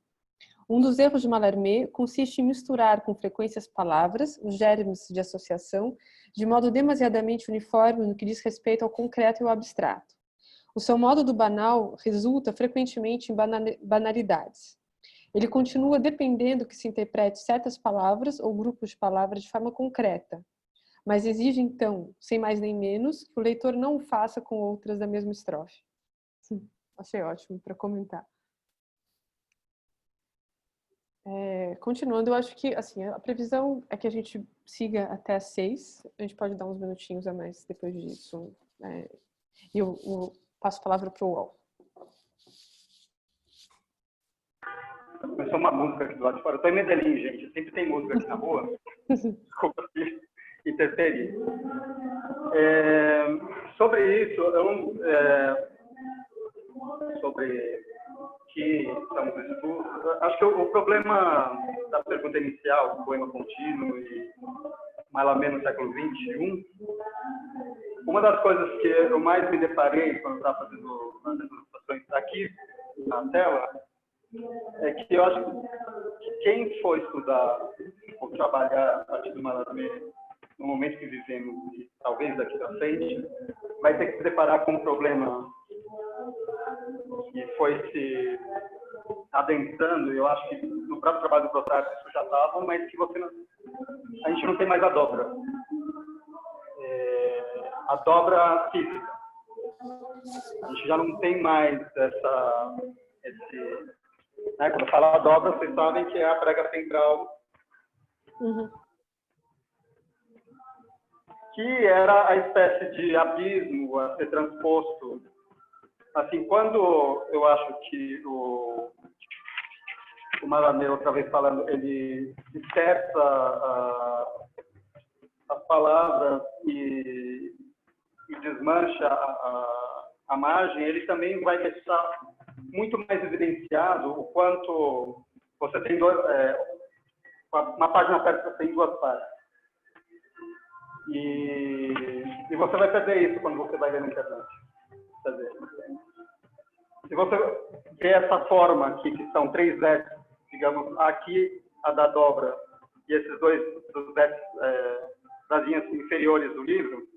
Um dos erros de Mallarmé consiste em misturar com frequência as palavras, os germes de associação, de modo demasiadamente uniforme no que diz respeito ao concreto e ao abstrato. O seu modo do banal resulta frequentemente em banalidades. Ele continua dependendo que se interprete certas palavras ou grupos de palavras de forma concreta, mas exige então, sem mais nem menos, que o leitor não o faça com outras da mesma estrofe. Achei ótimo para comentar. Continuando, eu acho que assim, a previsão é que a gente siga até às 6. A gente pode dar uns minutinhos a mais depois disso. E eu passo a palavra para o UOL. Começou uma música aqui do lado de fora. Eu estou em Medellín, gente. Sempre tem música aqui na rua. Desculpa se interferir. Sobre isso, sobre que estamos no estudo, acho que o problema da pergunta inicial, o poema contínuo e Mallarmé no século XXI, uma das coisas que eu mais me deparei quando estava fazendo as apresentações aqui na tela, é que eu acho que quem for estudar ou trabalhar a partir do Mallarmé no momento que vivemos e talvez daqui para frente, vai ter que se deparar com um problema que foi se adentrando, eu acho que no próprio trabalho do Protágoras isso já estava, mas que a gente não tem mais a dobra. A dobra física. A gente já não tem mais quando eu falo a dobra, vocês sabem que é a prega central. Uhum. Que era a espécie de abismo a ser transposto. Assim, quando eu acho que o Mallarmé, outra vez falando, ele dispersa as palavras e desmancha a margem, ele também vai deixar muito mais evidenciado o quanto você tem uma página certa tem duas partes. E você vai perder isso quando você vai ver na internet. Quer dizer, se você vê essa forma aqui, que são 3 versos, digamos, aqui a da dobra e esses dois dos versos das linhas inferiores do livro,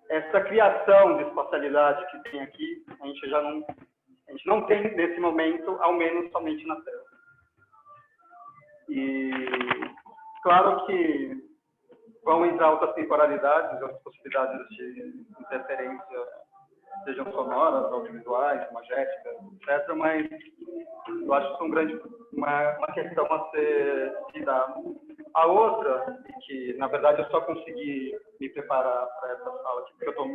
essa criação de espacialidade que tem aqui, a gente não tem nesse momento, ao menos somente na tela. E claro que vão entrar outras temporalidades, outras possibilidades de interferência, sejam sonoras, audiovisuais, imagéticas, etc. Mas eu acho que uma questão a ser estudada. A outra, que na verdade eu só consegui me preparar para essa sala aqui, porque eu estou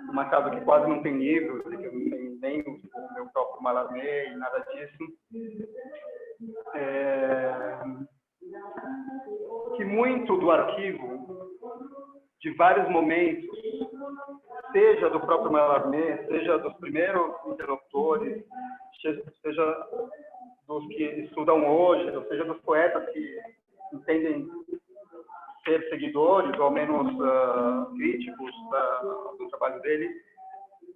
numa casa que quase não tem livros, que eu não tenho nem o meu próprio Mallarmé e nada disso. Que muito do arquivo, de vários momentos, seja do próprio Mallarmé, seja dos primeiros interlocutores, seja dos que estudam hoje, ou seja dos poetas que entendem ser seguidores, ou ao menos críticos do trabalho dele,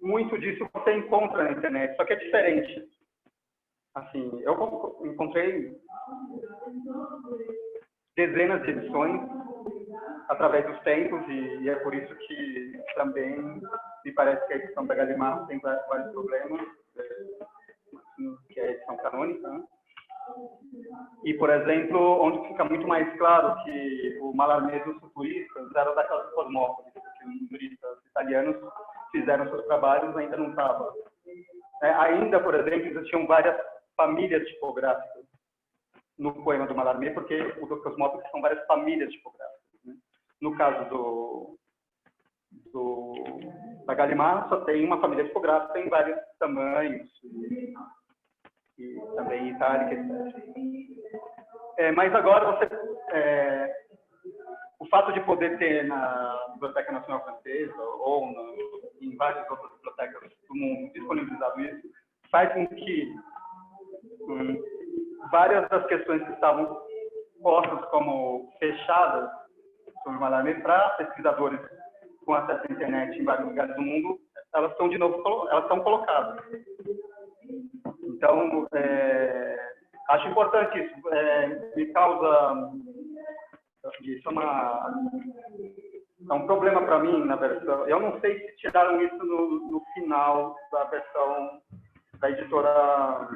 muito disso você encontra na internet, só que é diferente. Assim, eu encontrei dezenas de edições através dos tempos, e é por isso que também me parece que a edição da Gallimard tem vários problemas, que é a edição canônica, né? E, por exemplo, onde fica muito mais claro que o Mallarmé dos futuristas era da casa dos cosmópolis, que os futuristas italianos fizeram seus trabalhos, ainda não estava. Ainda, por exemplo, existiam várias famílias tipográficas no poema do Mallarmé, porque o do Cosmópolis são várias famílias tipográficas. Né? No caso da Gallimard, só tem uma família tipográfica em vários tamanhos, e também itálica, etc. Mas agora o fato de poder ter na Biblioteca Nacional Francesa ou em várias outras bibliotecas do mundo disponibilizado isso, faz com que várias das questões que estavam postas como fechadas sobre o Mallarmé para pesquisadores com acesso à internet em vários lugares do mundo, elas estão de novo colocadas. Então, acho importante isso. Me causa... Isso é um problema para mim na versão. Eu não sei se tiraram isso no final da versão da editora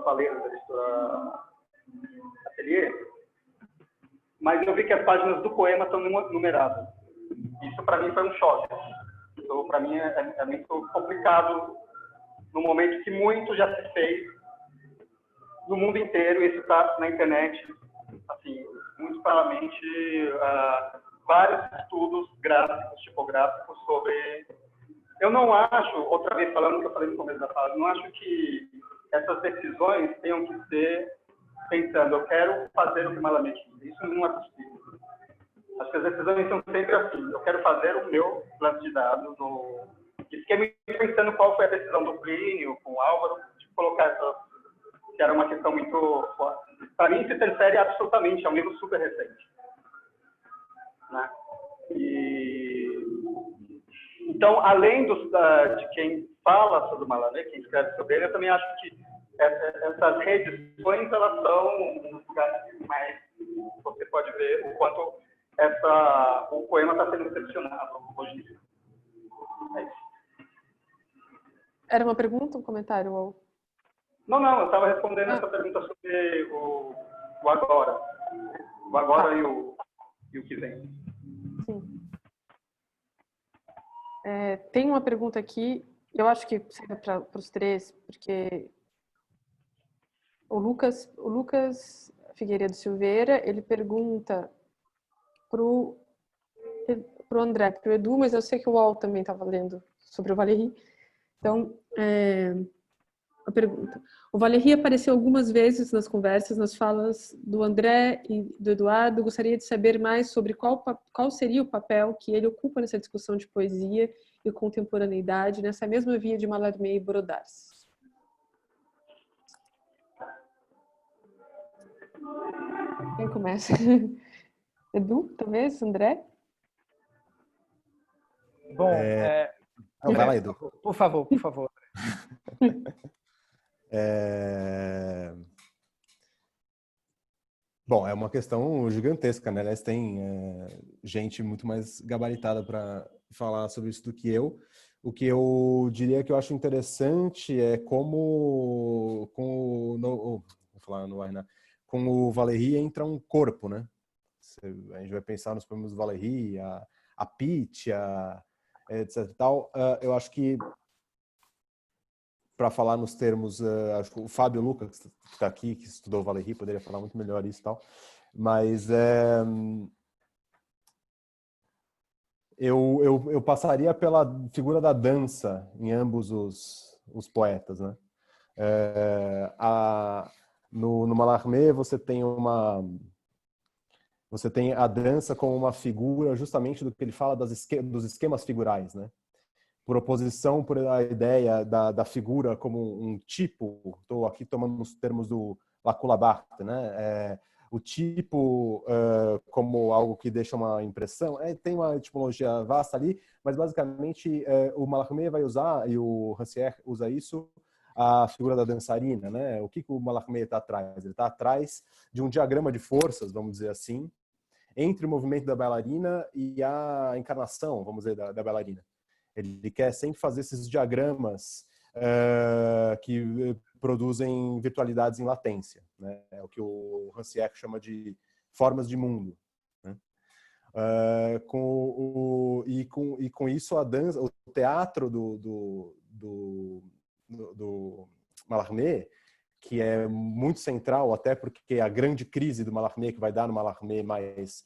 Faleiro, da editora Atelier, mas eu vi que as páginas do poema estão numeradas. Isso para mim foi um choque. Então, para mim é muito complicado no momento que muito já se fez no mundo inteiro. Isso está na internet, assim, muito claramente, vários estudos gráficos, tipográficos sobre... Eu não acho, outra vez falando o que eu falei no começo da fala, não acho que essas decisões tenham que ser pensando, eu quero fazer o que Mallarmé quis. Isso não é possível. Acho que as decisões são sempre assim, eu quero fazer o meu plano de dados. Fiquei me pensando qual foi a decisão do Plínio, com o Álvaro, de colocar essa, que era uma questão muito forte. Para mim, se interfere absolutamente, é um livro super recente. Né? Então, além de quem fala sobre o Mallarmé, quem escreve sobre ele, eu também acho que essas reedições, elas são um lugar mais... Você pode ver o quanto o poema está sendo recepcionado hoje em dia. É isso. Era uma pergunta, um comentário? Ou... Não, eu estava respondendo essa pergunta sobre o agora. O agora e o que vem. Sim. Tem uma pergunta aqui, eu acho que serve para os três, porque o Lucas Figueiredo Silveira, ele pergunta pro André, pro Edu, mas eu sei que o Al também estava lendo sobre o Valéry. Então, a pergunta. O Valéry apareceu algumas vezes nas conversas, nas falas do André e do Eduardo. Gostaria de saber mais sobre qual seria o papel que ele ocupa nessa discussão de poesia e contemporaneidade, nessa mesma via de Mallarmé e Brodars. Quem começa? Edu, talvez? André? Bom, vai lá, Edu. Por favor. Bom, é uma questão gigantesca, né? Aliás, tem gente muito mais gabaritada para falar sobre isso do que eu. O que eu diria que eu acho interessante é como vou falar no Arna, com o Valéry entra um corpo, né? A gente vai pensar nos poemas do Valéry, a Pitya, etc. Tal. Eu acho que, para falar nos termos, acho que o Fábio Lucas, que está aqui, que estudou Valéry, poderia falar muito melhor isso e tal, mas eu passaria pela figura da dança em ambos os poetas, né? No Mallarmé você tem a dança como uma figura justamente do que ele fala dos esquemas figurais, né? Por oposição por a ideia da figura como um tipo, estou aqui tomando os termos do Lacoue-Labarthe, né? O tipo como algo que deixa uma impressão, tem uma etimologia vasta ali, mas basicamente o Mallarmé vai usar, e o Rancière usa isso, a figura da dançarina, né? O que o Mallarmé está atrás? Ele está atrás de um diagrama de forças, vamos dizer assim, entre o movimento da bailarina e a encarnação, vamos dizer, da bailarina. Ele quer sempre fazer esses diagramas que produzem virtualidades em latência, né? É o que o Rancière chama de formas de mundo, né? E com isso a dança, o teatro do Mallarmé, que é muito central, até porque a grande crise do Mallarmé, que vai dar no Mallarmé mais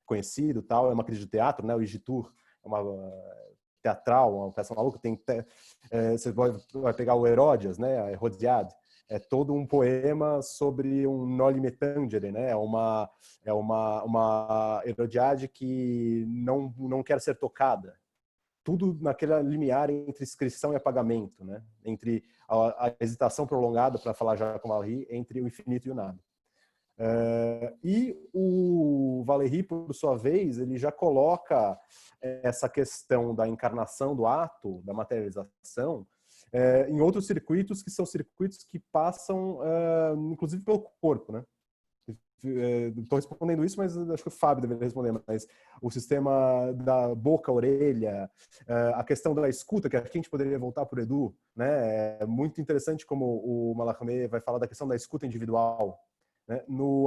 conhecido, tal, é uma crise de teatro, né? O Igitur é uma teatral, uma peça maluca. Você vai pegar o Heródias, né? A Herodiade, é todo um poema sobre um Noli Me Tangere, né? É uma Herodiade que não quer ser tocada. Tudo naquele limiar entre inscrição e apagamento, né? Entre a hesitação prolongada, para falar já com o Valéry, entre o infinito e o nada. E o Valéry, por sua vez, ele já coloca essa questão da encarnação do ato, da materialização, em outros circuitos, que são circuitos que passam, inclusive, pelo corpo, né? Estou respondendo isso, mas acho que o Fábio deveria responder. Mas o sistema da boca-orelha, a questão da escuta, que aqui a gente poderia voltar para o Edu, né? É muito interessante como o Mallarmé vai falar da questão da escuta individual. Né?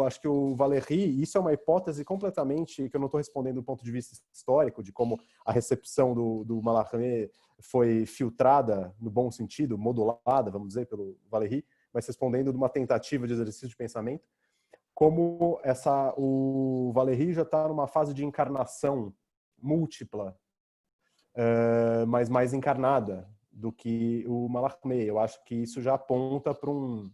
Acho que o Valéry, isso é uma hipótese completamente que eu não estou respondendo do ponto de vista histórico, de como a recepção do Mallarmé foi filtrada, no bom sentido, modulada, vamos dizer, pelo Valéry, mas respondendo de uma tentativa de exercício de pensamento, como o Valéry já está numa fase de encarnação múltipla, mas mais encarnada do que o Mallarmé. Eu acho que isso já aponta para um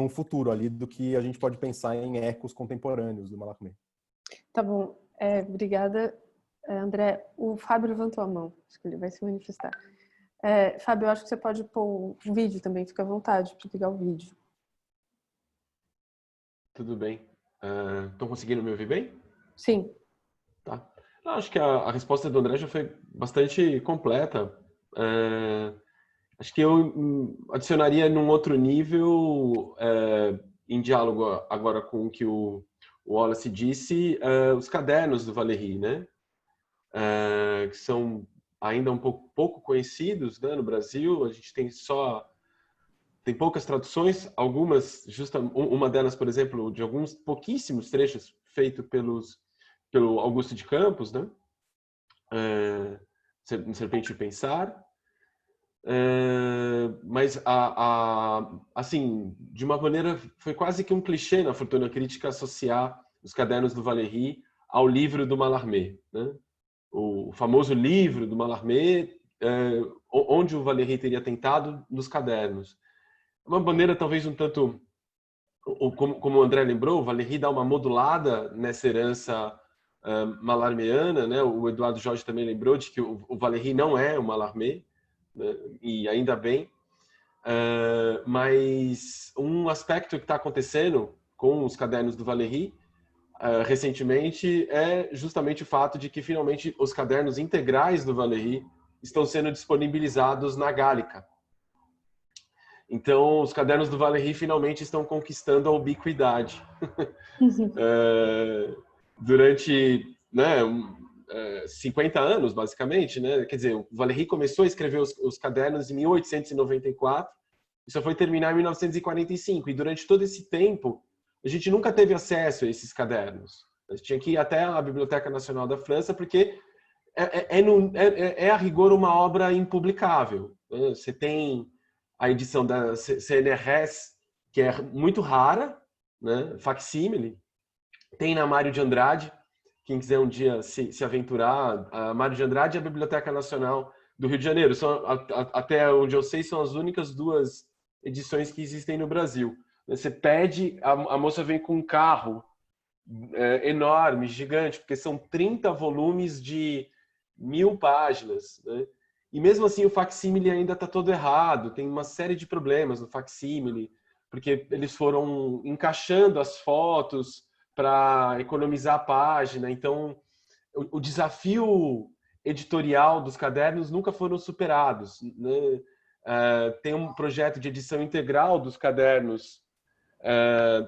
futuro ali do que a gente pode pensar em ecos contemporâneos do Mallarmé. Tá bom. Obrigada, André. O Fábio levantou a mão. Acho que ele vai se manifestar. Fábio, eu acho que você pode pôr o vídeo também. Fica à vontade para ligar o vídeo. Tudo bem. Estão conseguindo me ouvir bem? Sim. Tá. Eu acho que a resposta do André já foi bastante completa. Acho que eu adicionaria num outro nível, em diálogo agora com o que o Wallace disse, os cadernos do Valéry, né? Que são ainda um pouco conhecidos, né, no Brasil. A gente tem poucas traduções, algumas, uma delas, por exemplo, de alguns pouquíssimos trechos feito pelo Augusto de Campos, né? Serpente de Pensar. Mas assim, de uma maneira, foi quase que um clichê na Fortuna Crítica associar os cadernos do Valéry ao livro do Mallarmé, né? O famoso livro do Mallarmé, onde o Valéry teria tentado nos cadernos. Uma maneira talvez um tanto, como o André lembrou, o Valéry dá uma modulada nessa herança mallarméana, né? O Eduardo Jorge também lembrou de que o Valéry não é o Mallarmé, né? E ainda bem. Mas um aspecto que está acontecendo com os cadernos do Valéry recentemente é justamente o fato de que finalmente os cadernos integrais do Valéry estão sendo disponibilizados na Gálica. Então, os cadernos do Valéry finalmente estão conquistando a ubiquidade. Durante 50 anos, basicamente, né? Quer dizer, o Valéry começou a escrever os cadernos em 1894 e só foi terminar em 1945. E durante todo esse tempo, a gente nunca teve acesso a esses cadernos. A gente tinha que ir até a Biblioteca Nacional da França, porque é a rigor uma obra impublicável. Você tem a edição da CNRS, que é muito rara, né? Facsímile. Tem na Mário de Andrade, quem quiser um dia se aventurar, a Mário de Andrade e a Biblioteca Nacional do Rio de Janeiro. Até onde eu sei, são as únicas duas edições que existem no Brasil. Você pede, a moça vem com um carro enorme, gigante, porque são 30 volumes de 1000 páginas, né? E mesmo assim o facsímile ainda está todo errado, tem uma série de problemas no facsímile, porque eles foram encaixando as fotos para economizar a página. Então, o desafio editorial dos cadernos nunca foram superados, né? Tem um projeto de edição integral dos cadernos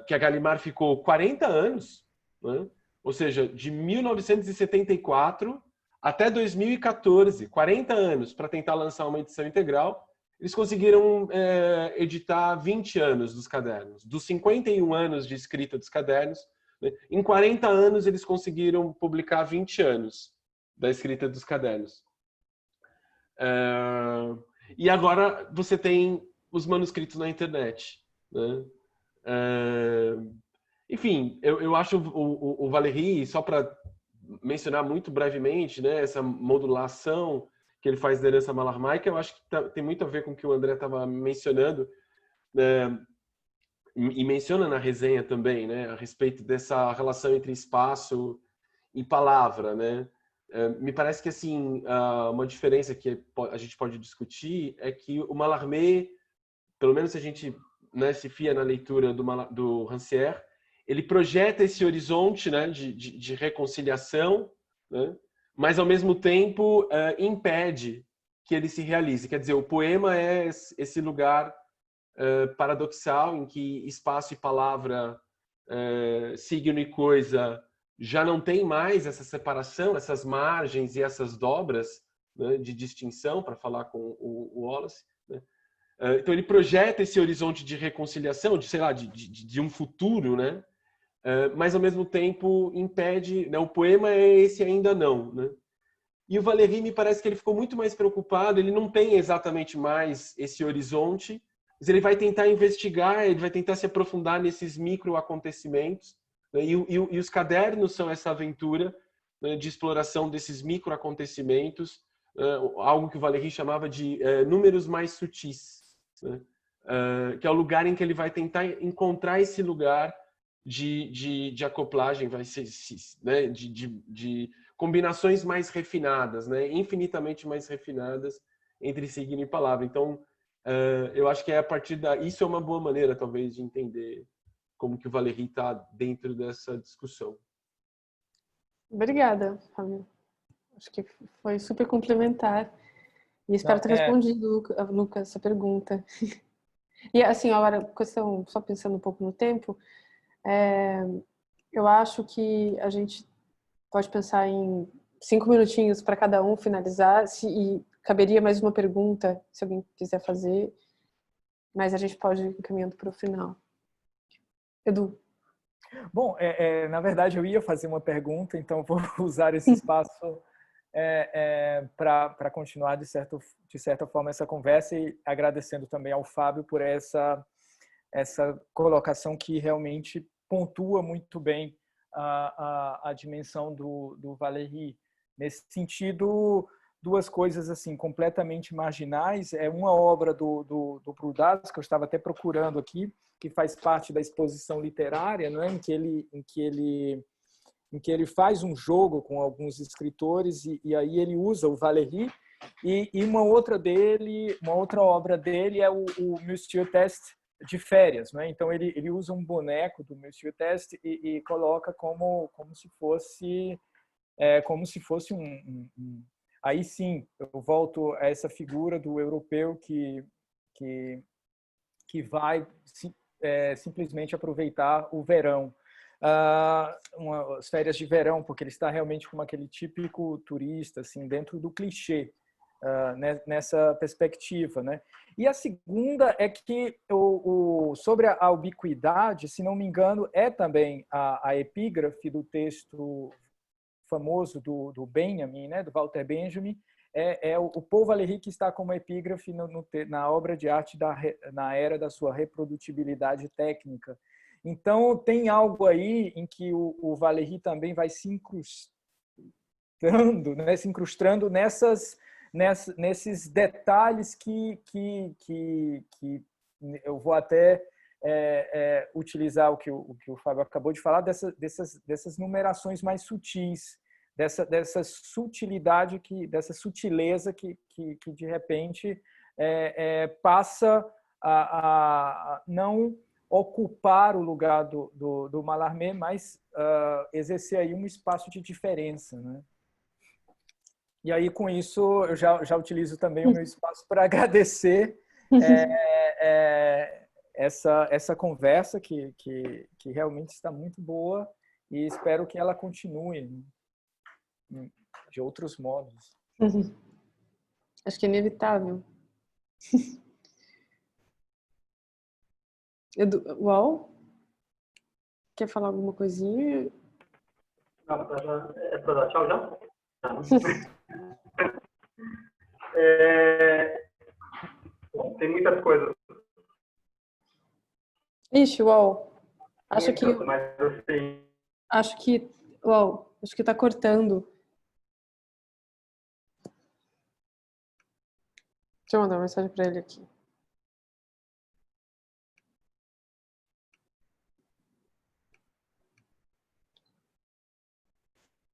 que a Gallimard ficou 40 anos, né? Ou seja, de 1974 até 2014, 40 anos para tentar lançar uma edição integral. Eles conseguiram editar 20 anos dos cadernos. Dos 51 anos de escrita dos cadernos, né? Em 40 anos, eles conseguiram publicar 20 anos da escrita dos cadernos. E agora você tem os manuscritos na internet, né? Enfim, eu acho o Valéry, só para mencionar muito brevemente, né, essa modulação que ele faz da herança malarmaica, eu acho que tem muito a ver com o que o André estava mencionando, né, e menciona na resenha também, né, a respeito dessa relação entre espaço e palavra, né? Me parece que assim uma diferença que a gente pode discutir é que o Mallarmé, pelo menos se a gente, né, se fia na leitura do Rancière, ele projeta esse horizonte, né, de reconciliação, né, mas ao mesmo tempo impede que ele se realize. Quer dizer, o poema é esse lugar paradoxal em que espaço e palavra, signo e coisa já não tem mais essa separação, essas margens e essas dobras, né, de distinção, para falar com o Wallace, né? Então ele projeta esse horizonte de reconciliação, de, sei lá, de um futuro, né? Mas ao mesmo tempo impede, né? O poema é esse ainda não, né? E o Valéry, me parece que ele ficou muito mais preocupado, ele não tem exatamente mais esse horizonte, mas ele vai tentar investigar, ele vai tentar se aprofundar nesses micro acontecimentos, né? E os cadernos são essa aventura, né, de exploração desses micro acontecimentos, algo que o Valéry chamava de números mais sutis, né? Que é o lugar em que ele vai tentar encontrar esse lugar de acoplagem, vai ser, né, de combinações mais refinadas, né, infinitamente mais refinadas entre signo e palavra. Então, eu acho que é a partir isso é uma boa maneira, talvez, de entender como que o Valéry está dentro dessa discussão. Obrigada, Fábio. Acho que foi super complementar. E espero ter respondido, Lucas, essa pergunta. E assim, agora, questão, só pensando um pouco no tempo, eu acho que a gente pode pensar em 5 minutinhos para cada um finalizar, e caberia mais uma pergunta, se alguém quiser fazer, mas a gente pode ir caminhando para o final. Edu. Bom, na verdade eu ia fazer uma pergunta, então vou usar esse espaço para continuar de certa forma essa conversa, e agradecendo também ao Fábio por essa colocação que realmente pontua muito bem a dimensão do Valéry. Nesse sentido, duas coisas assim completamente marginais. É uma obra do Prudhomme, que eu estava até procurando aqui, que faz parte da exposição literária, não é? em que ele faz um jogo com alguns escritores, e aí ele usa o Valéry, e uma outra obra dele é o Monsieur Test de férias, né? Então ele usa um boneco do Monsieur Test e coloca como se fosse aí sim eu volto a essa figura do europeu que vai simplesmente aproveitar o verão, as férias de verão, porque ele está realmente como aquele típico turista, assim, dentro do clichê, nessa perspectiva, né? E a segunda é que sobre a ubiquidade, se não me engano, é também a epígrafe do texto famoso do Benjamin, né? Do Walter Benjamin, o Paul Valéry que está como epígrafe na obra de arte na era da sua reprodutibilidade técnica. Então, tem algo aí em que o Valéry também vai se incrustando nesses detalhes que eu vou até utilizar o que o Fábio acabou de falar, dessas numerações mais sutis, dessa sutilidade, dessa sutileza que de repente passa a não ocupar o lugar do Mallarmé, mas exercer aí um espaço de diferença, né? E aí, com isso, eu já utilizo também o meu espaço para agradecer essa conversa que realmente está muito boa, e espero que ela continue de outros modos. Acho que é inevitável. Edu, uau! quer falar alguma coisinha? Não, é para dar tchau já? É, bom, tem muitas coisas, Ixi, uau. Acho que, muitas, mas assim, acho que, uau, acho que tá cortando. Deixa eu mandar uma mensagem para ele aqui.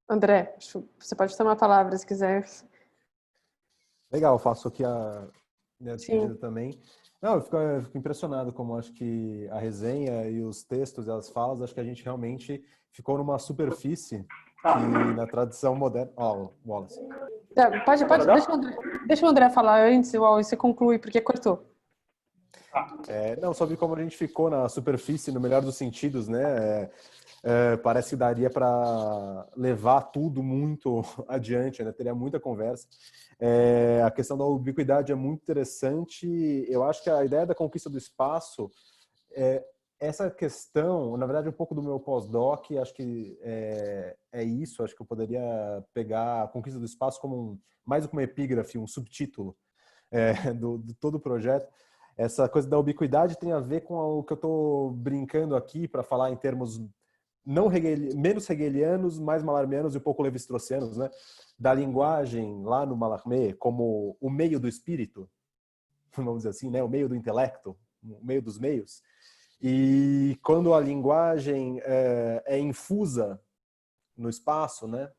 André, você pode tomar a palavra se quiser. Legal, faço aqui a minha despedida Sim. também. Não, eu fico impressionado como acho que a resenha e os textos e as falas, acho que a gente realmente ficou numa superfície que na tradição moderna... Ó, Wallace. Pode, agora dá? deixa o André falar antes, uau, e você conclui, porque cortou. Não, sobre como a gente ficou na superfície, no melhor dos sentidos, né? Parece que daria para levar tudo muito adiante, né? Teria muita conversa. A questão da ubiquidade é muito interessante. Eu acho que a ideia da conquista do espaço, essa questão, na verdade, um pouco do meu pós-doc, acho que é isso. Acho que eu poderia pegar a conquista do espaço como mais do que uma epígrafe, um subtítulo do todo o projeto. Essa coisa da ubiquidade tem a ver com o que eu estou brincando aqui para falar em termos não menos hegelianos, mais malarmianos e um pouco levi-straussianos, né? Da linguagem lá no Mallarmé como o meio do espírito, vamos dizer assim, né? O meio do intelecto, o meio dos meios. E quando a linguagem é infusa no espaço, né?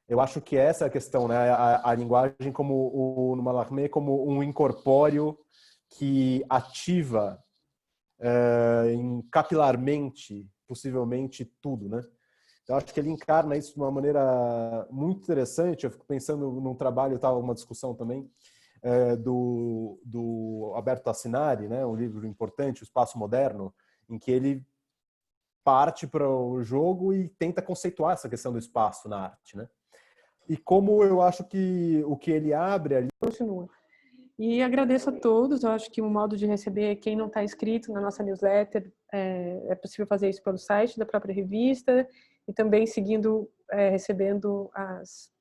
Eu acho que essa é a questão, né? A linguagem como no Mallarmé como um incorpóreo que ativa capilarmente, possivelmente, tudo, né? Eu acho que ele encarna isso de uma maneira muito interessante. Eu fico pensando num trabalho, estava uma discussão também, do Alberto Tassinari, né? Um livro importante, O Espaço Moderno, em que ele parte para o jogo e tenta conceituar essa questão do espaço na arte, né? E como eu acho que o que ele abre ali... Continua. E agradeço a todos. Eu acho que o modo de receber quem não está inscrito na nossa newsletter é possível fazer isso pelo site da própria revista e também seguindo, recebendo as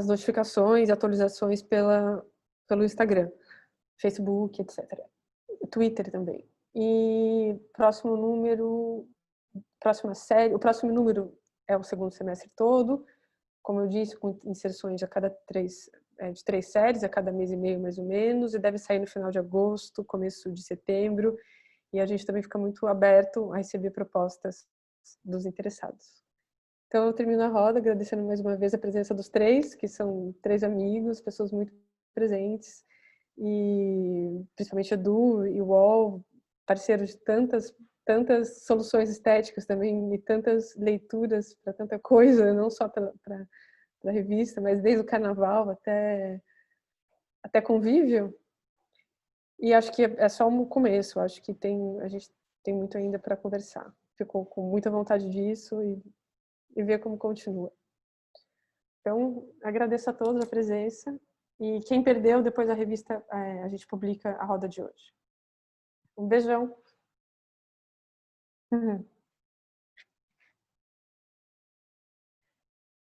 notificações, atualizações pelo Instagram, Facebook, etc. Twitter também. E próxima série, o próximo número é o segundo semestre todo, como eu disse, com inserções de 3 séries, a cada mês e meio mais ou menos, e deve sair no final de agosto, começo de setembro, e a gente também fica muito aberto a receber propostas dos interessados. Então eu termino a roda agradecendo mais uma vez a presença dos três, que são 3 amigos, pessoas muito presentes, e principalmente Edu e o UOL, parceiros de tantas soluções estéticas também e tantas leituras para tanta coisa, não só para a revista, mas desde o carnaval até convívio. E acho que é só um começo, acho que a gente tem muito ainda para conversar. Ficou com muita vontade disso e ver como continua. Então, agradeço a todos a presença. E quem perdeu, depois da revista, a gente publica a roda de hoje. Um beijão.